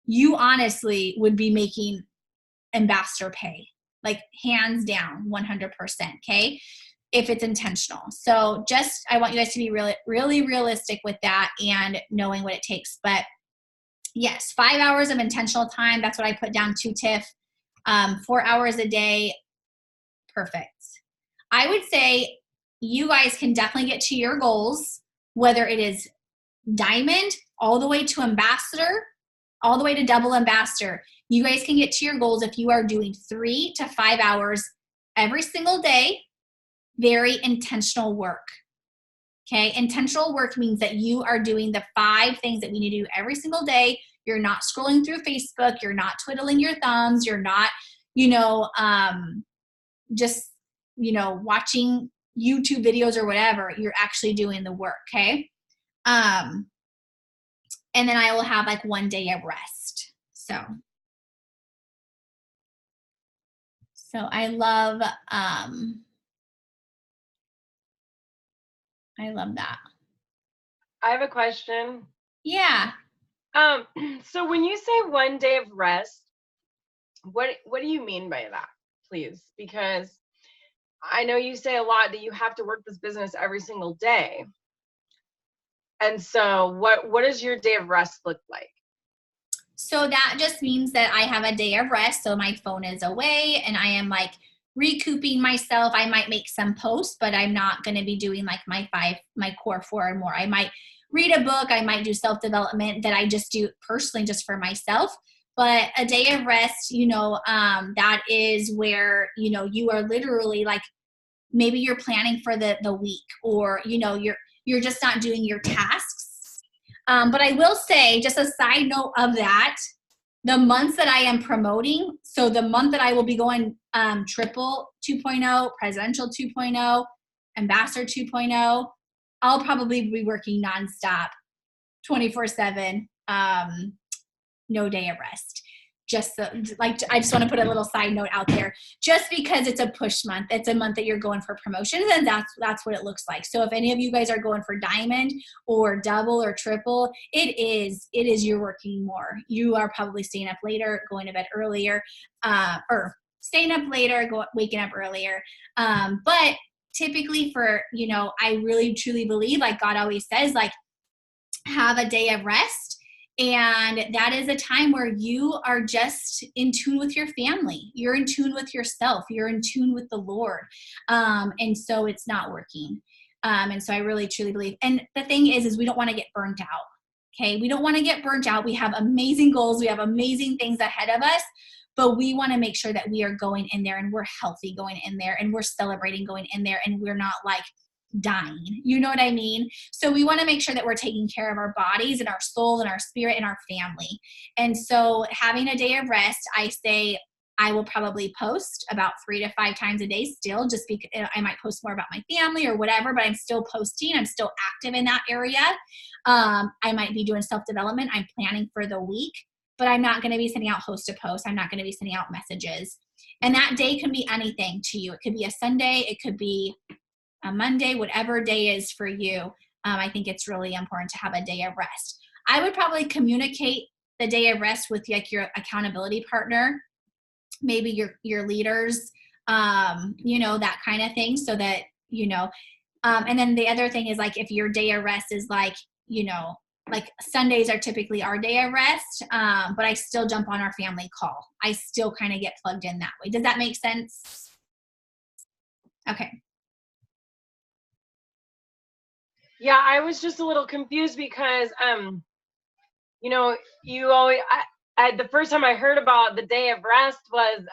A: you honestly would be making ambassador pay, like hands down, 100%, okay? If it's intentional. So just, I want you guys to be really, really realistic with that and knowing what it takes. But yes, 5 hours of intentional time, that's what I put down to Tiff. 4 hours a day, perfect. I would say you guys can definitely get to your goals, whether it is diamond all the way to ambassador, all the way to double ambassador. You guys can get to your goals if you are doing 3 to 5 hours every single day, very intentional work. Okay, intentional work means that you are doing the 5 things that we need to do every single day. You're not scrolling through Facebook, you're not twiddling your thumbs, you're not, just watching YouTube videos or whatever. You're actually doing the work, okay? And then I will have like 1 day of rest. So I love that.
F: I have a question.
A: Yeah.
F: So when you say 1 day of rest, what do you mean by that, please? Because I know you say a lot that you have to work this business every single day. And so what does your day of rest look like?
A: So that just means that I have a day of rest. So my phone is away and I am like recouping myself. I might make some posts, but I'm not going to be doing like my core 4 and more. I might read a book. I might do self-development that I just do personally just for myself. But a day of rest, that is where, you are literally like, maybe you're planning for the week, or, you're just not doing your tasks. But I will say, just a side note of that, the months that I am promoting, so the month that I will be going Triple 2.0, Presidential 2.0, Ambassador 2.0, I'll probably be working nonstop, 24/7, no day of rest. I just want to put a little side note out there, just because it's a push month. It's a month that you're going for promotions, and that's what it looks like. So if any of you guys are going for diamond or double or triple, it is you're working more. You are probably staying up later, going to bed earlier, or staying up later, waking up earlier. But typically for, I really truly believe, like God always says, like, have a day of rest. And that is a time where you are just in tune with your family. You're in tune with yourself. You're in tune with the Lord. And so it's not working. And so I really, truly believe. And the thing is we don't want to get burnt out. Okay. We don't want to get burnt out. We have amazing goals. We have amazing things ahead of us, but we want to make sure that we are going in there and we're healthy going in there and we're celebrating going in there and we're not like dying. You know what I mean? So we want to make sure that we're taking care of our bodies and our soul and our spirit and our family. And so having a day of rest, I say I will probably post about 3 to 5 times a day still, just because I might post more about my family or whatever, but I'm still posting. I'm still active in that area. I might be doing self-development. I'm planning for the week, but I'm not going to be sending out host to post. I'm not going to be sending out messages. And that day can be anything to you. It could be a Sunday. It could be a Monday, whatever day is for you. I think it's really important to have a day of rest. I would probably communicate the day of rest with like your accountability partner, maybe your leaders, that kind of thing, so that, and then the other thing is like, if your day of rest is like, like Sundays are typically our day of rest, but I still jump on our family call. I still kind of get plugged in that way. Does that make sense? Okay.
F: Yeah, I was just a little confused because, you always, the first time I heard about the day of rest was,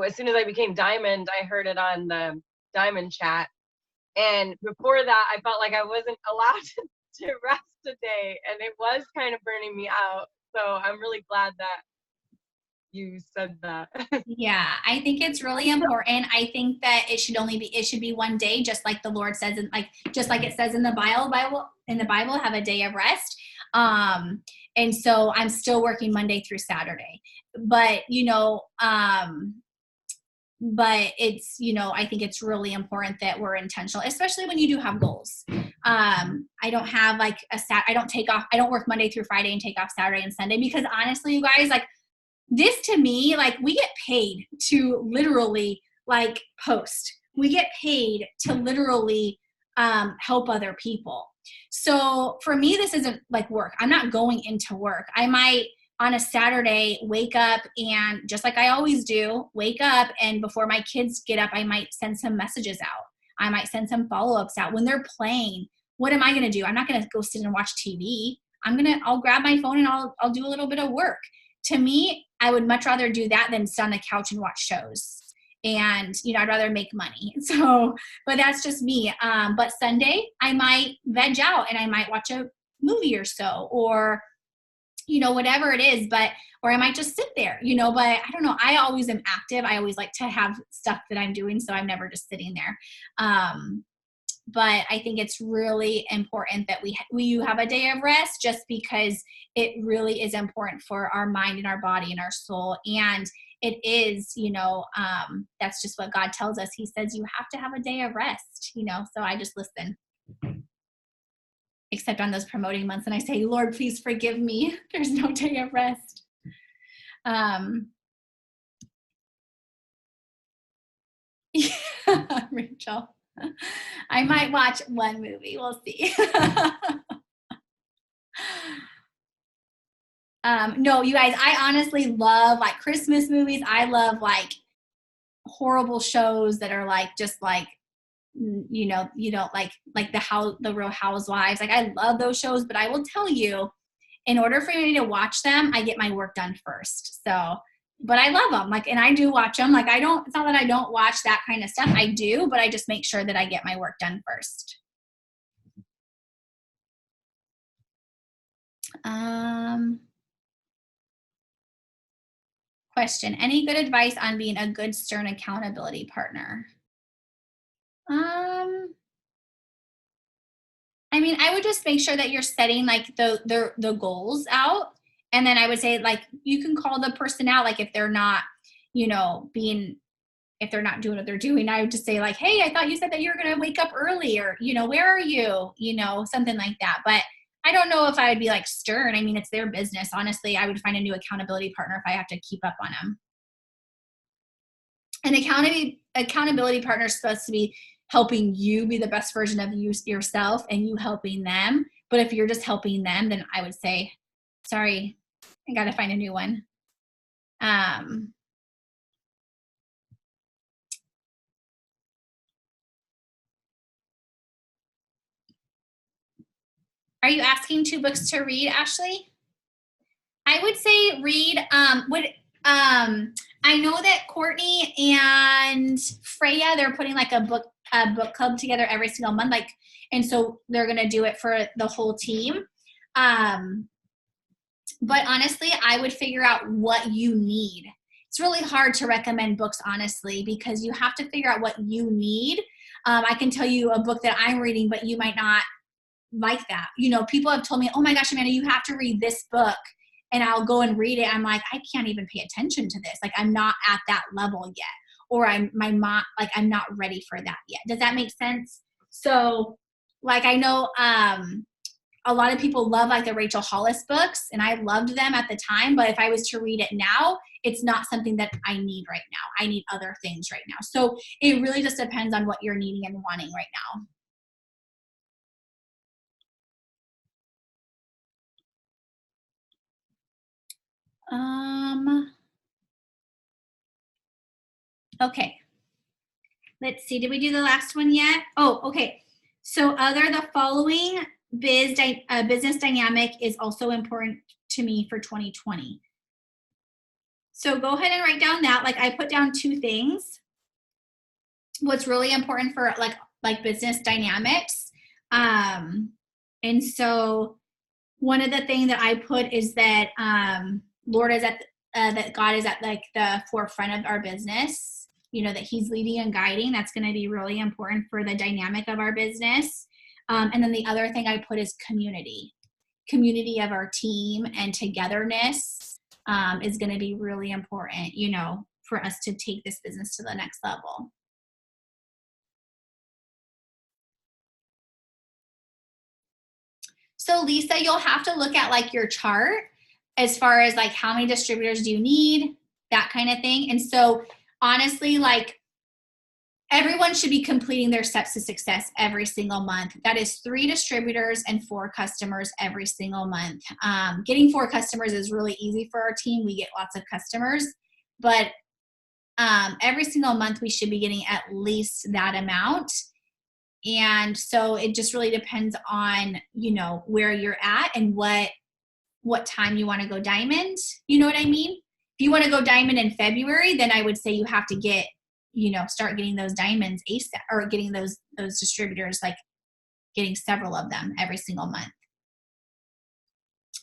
F: as soon as I became Diamond, I heard it on the Diamond chat. And before that, I felt like I wasn't allowed to rest a day, and it was kind of burning me out. So I'm really glad that you said that.
A: Yeah, I think it's really important. I think that it should be one day, just like the Lord says, and just like it says in the Bible, have a day of rest. And so I'm still working Monday through Saturday, but I think it's really important that we're intentional, especially when you do have goals. I don't have like I don't work Monday through Friday and take off Saturday and Sunday, because honestly, you guys, like, this to me, like, we get paid to literally like post. We get paid to literally help other people. So for me, this isn't like work. I'm not going into work. I might on a Saturday wake up and, just like I always do, wake up, and before my kids get up, I might send some messages out. I might send some follow-ups out when they're playing. What am I going to do? I'm not going to go sit and watch TV. I'll grab my phone and I'll do a little bit of work. To me, I would much rather do that than sit on the couch and watch shows. And, I'd rather make money. So, but that's just me. But Sunday, I might veg out and I might watch a movie or so, or, whatever it is, or I might just sit there, but I don't know. I always am active. I always like to have stuff that I'm doing, so I'm never just sitting there. But I think it's really important that we have a day of rest, just because it really is important for our mind and our body and our soul. And it is, that's just what God tells us. He says you have to have a day of rest, so I just listen. Except on those promoting months, and I say, Lord, please forgive me. There's no day of rest. Rachel. I might watch one movie. We'll see. No, you guys, I honestly love like Christmas movies. I love like horrible shows that are like just like you know like the Real Housewives. Like I love those shows, but I will tell you, in order for me to watch them, I get my work done first. So, but I love them. Like, and I do watch them. Like, it's not that I don't watch that kind of stuff. I do, but I just make sure that I get my work done first. Question. Any good advice on being a good, stern accountability partner? I mean, I would just make sure that you're setting like the goals out. And then I would say like, you can call the person out. Like if they're not, if they're not doing what they're doing, I would just say like, hey, I thought you said that you were going to wake up early, or, where are you? Something like that. But I don't know if I would be like stern. I mean, it's their business. Honestly, I would find a new accountability partner if I have to keep up on them. An accountability partner is supposed to be helping you be the best version of yourself and you helping them. But if you're just helping them, then I would say, sorry, I got to find a new one. Are you asking 2 books to read, Ashley? I would say read, I know that Courtney and Freya, they're putting like a book club together every single month. Like, and so they're going to do it for the whole team. But honestly, I would figure out what you need. It's really hard to recommend books, honestly, because you have to figure out what you need. I can tell you a book that I'm reading, but you might not like that. People have told me, oh my gosh, Amanda, you have to read this book. And I'll go and read it. I'm like, I can't even pay attention to this. Like, I'm not at that level yet. Or I'm not ready for that yet. Does that make sense? So like, I know, a lot of people love like the Rachel Hollis books, and I loved them at the time, but if I was to read it now, it's not something that I need right now. I need other things right now. So it really just depends on what you're needing and wanting right now. Okay. Let's see. Did we do the last one yet? Oh, okay. So the following business dynamic is also important to me for 2020. So go ahead and write down that. Like I put down 2 things. What's really important for like business dynamics. And so one of the things that I put is that Lord is that God is at like the forefront of our business. That he's leading and guiding. That's going to be really important for the dynamic of our business. And then the other thing I put is community of our team, and togetherness is going to be really important, for us to take this business to the next level. So Lisa, you'll have to look at like your chart as far as like how many distributors do you need, that kind of thing. And so honestly, like everyone should be completing their steps to success every single month. That is 3 distributors and 4 customers every single month. Getting 4 customers is really easy for our team. We get lots of customers, but every single month we should be getting at least that amount. And so it just really depends on, where you're at and what time you want to go diamond. You know what I mean? If you want to go diamond in February, then I would say you have to get, start getting those diamonds ASAP, or getting those distributors, like getting several of them every single month.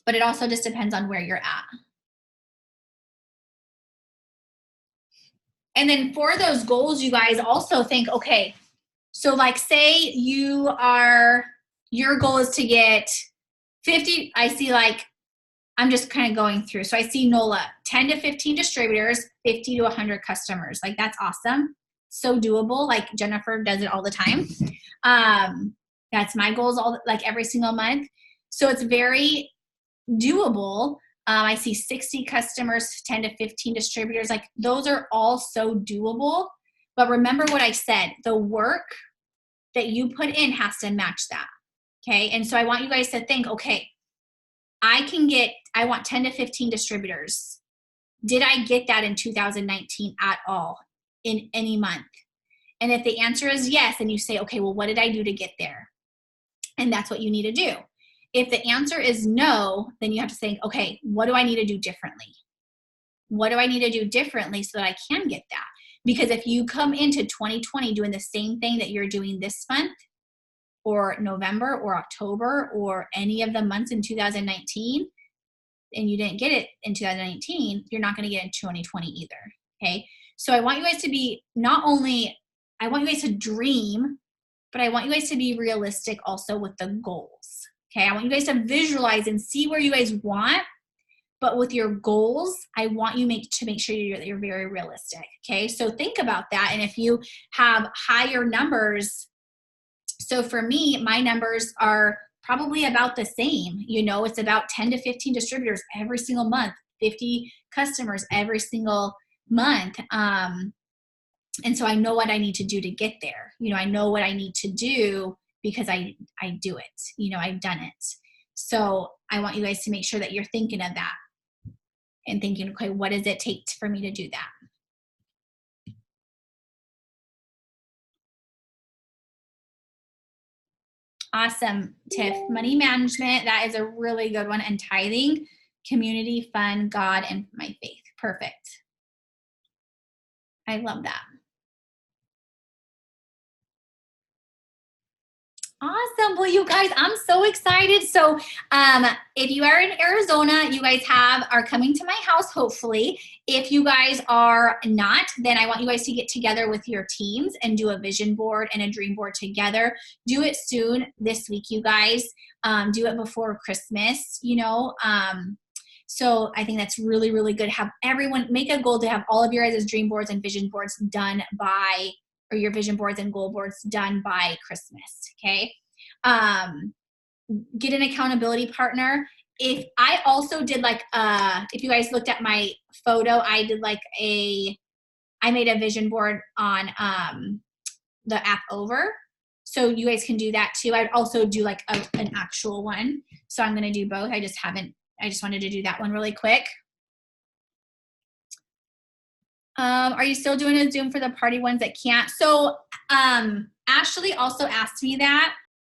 A: But it also just depends on where you're at. And then for those goals, you guys also think, okay, so like say your goal is to get 50, I see like, I'm just kind of going through. So I see NOLA, 10 to 15 distributors, 50 to 100 customers. Like that's awesome. So doable. Like Jennifer does it all the time. That's my goals every single month. So it's very doable. I see 60 customers, 10 to 15 distributors. Like those are all so doable. But remember what I said, the work that you put in has to match that. Okay. And so I want you guys to think, okay, I want 10 to 15 distributors. Did I get that in 2019 at all in any month? And if the answer is yes, then you say, okay, well, what did I do to get there? And that's what you need to do. If the answer is no, then you have to think, okay, what do I need to do differently? What do I need to do differently so that I can get that? Because if you come into 2020 doing the same thing that you're doing this month or November or October or any of the months in 2019, and you didn't get it in 2019, you're not going to get it in 2020 either. Okay. So I want you guys to be I want you guys to dream, but I want you guys to be realistic also with the goals. Okay. I want you guys to visualize and see where you guys want, but with your goals, I want you to make sure you're very realistic. Okay. So think about that. And if you have higher numbers, so for me, my numbers are probably about the same. It's about 10 to 15 distributors every single month, 50 customers every single month. And so I know what I need to do to get there. I know what I need to do because I do it. I've done it. So I want you guys to make sure that you're thinking of that and thinking, okay, what does it take for me to do that? Awesome, Tiff. Money management, that is a really good one. And tithing, community, fun, God, and my faith. Perfect. I love that. Awesome. Well, you guys, I'm so excited. So if you are in Arizona, you guys are coming to my house, hopefully. If you guys are not, then I want you guys to get together with your teams and do a vision board and a dream board together. Do it soon this week, you guys. Do it before Christmas, So I think that's really, really good. Have everyone make a goal to have all of your guys' dream boards and vision boards done by, or your vision boards and goal boards done by Christmas. Okay. Get an accountability partner. If I also did if you guys looked at my photo, I did I made a vision board on, the app Over. So you guys can do that too. I'd also do an actual one. So I'm going to do both. I just wanted to do that one really quick. Are you still doing a Zoom for the party ones that can't? So Ashley also asked me that.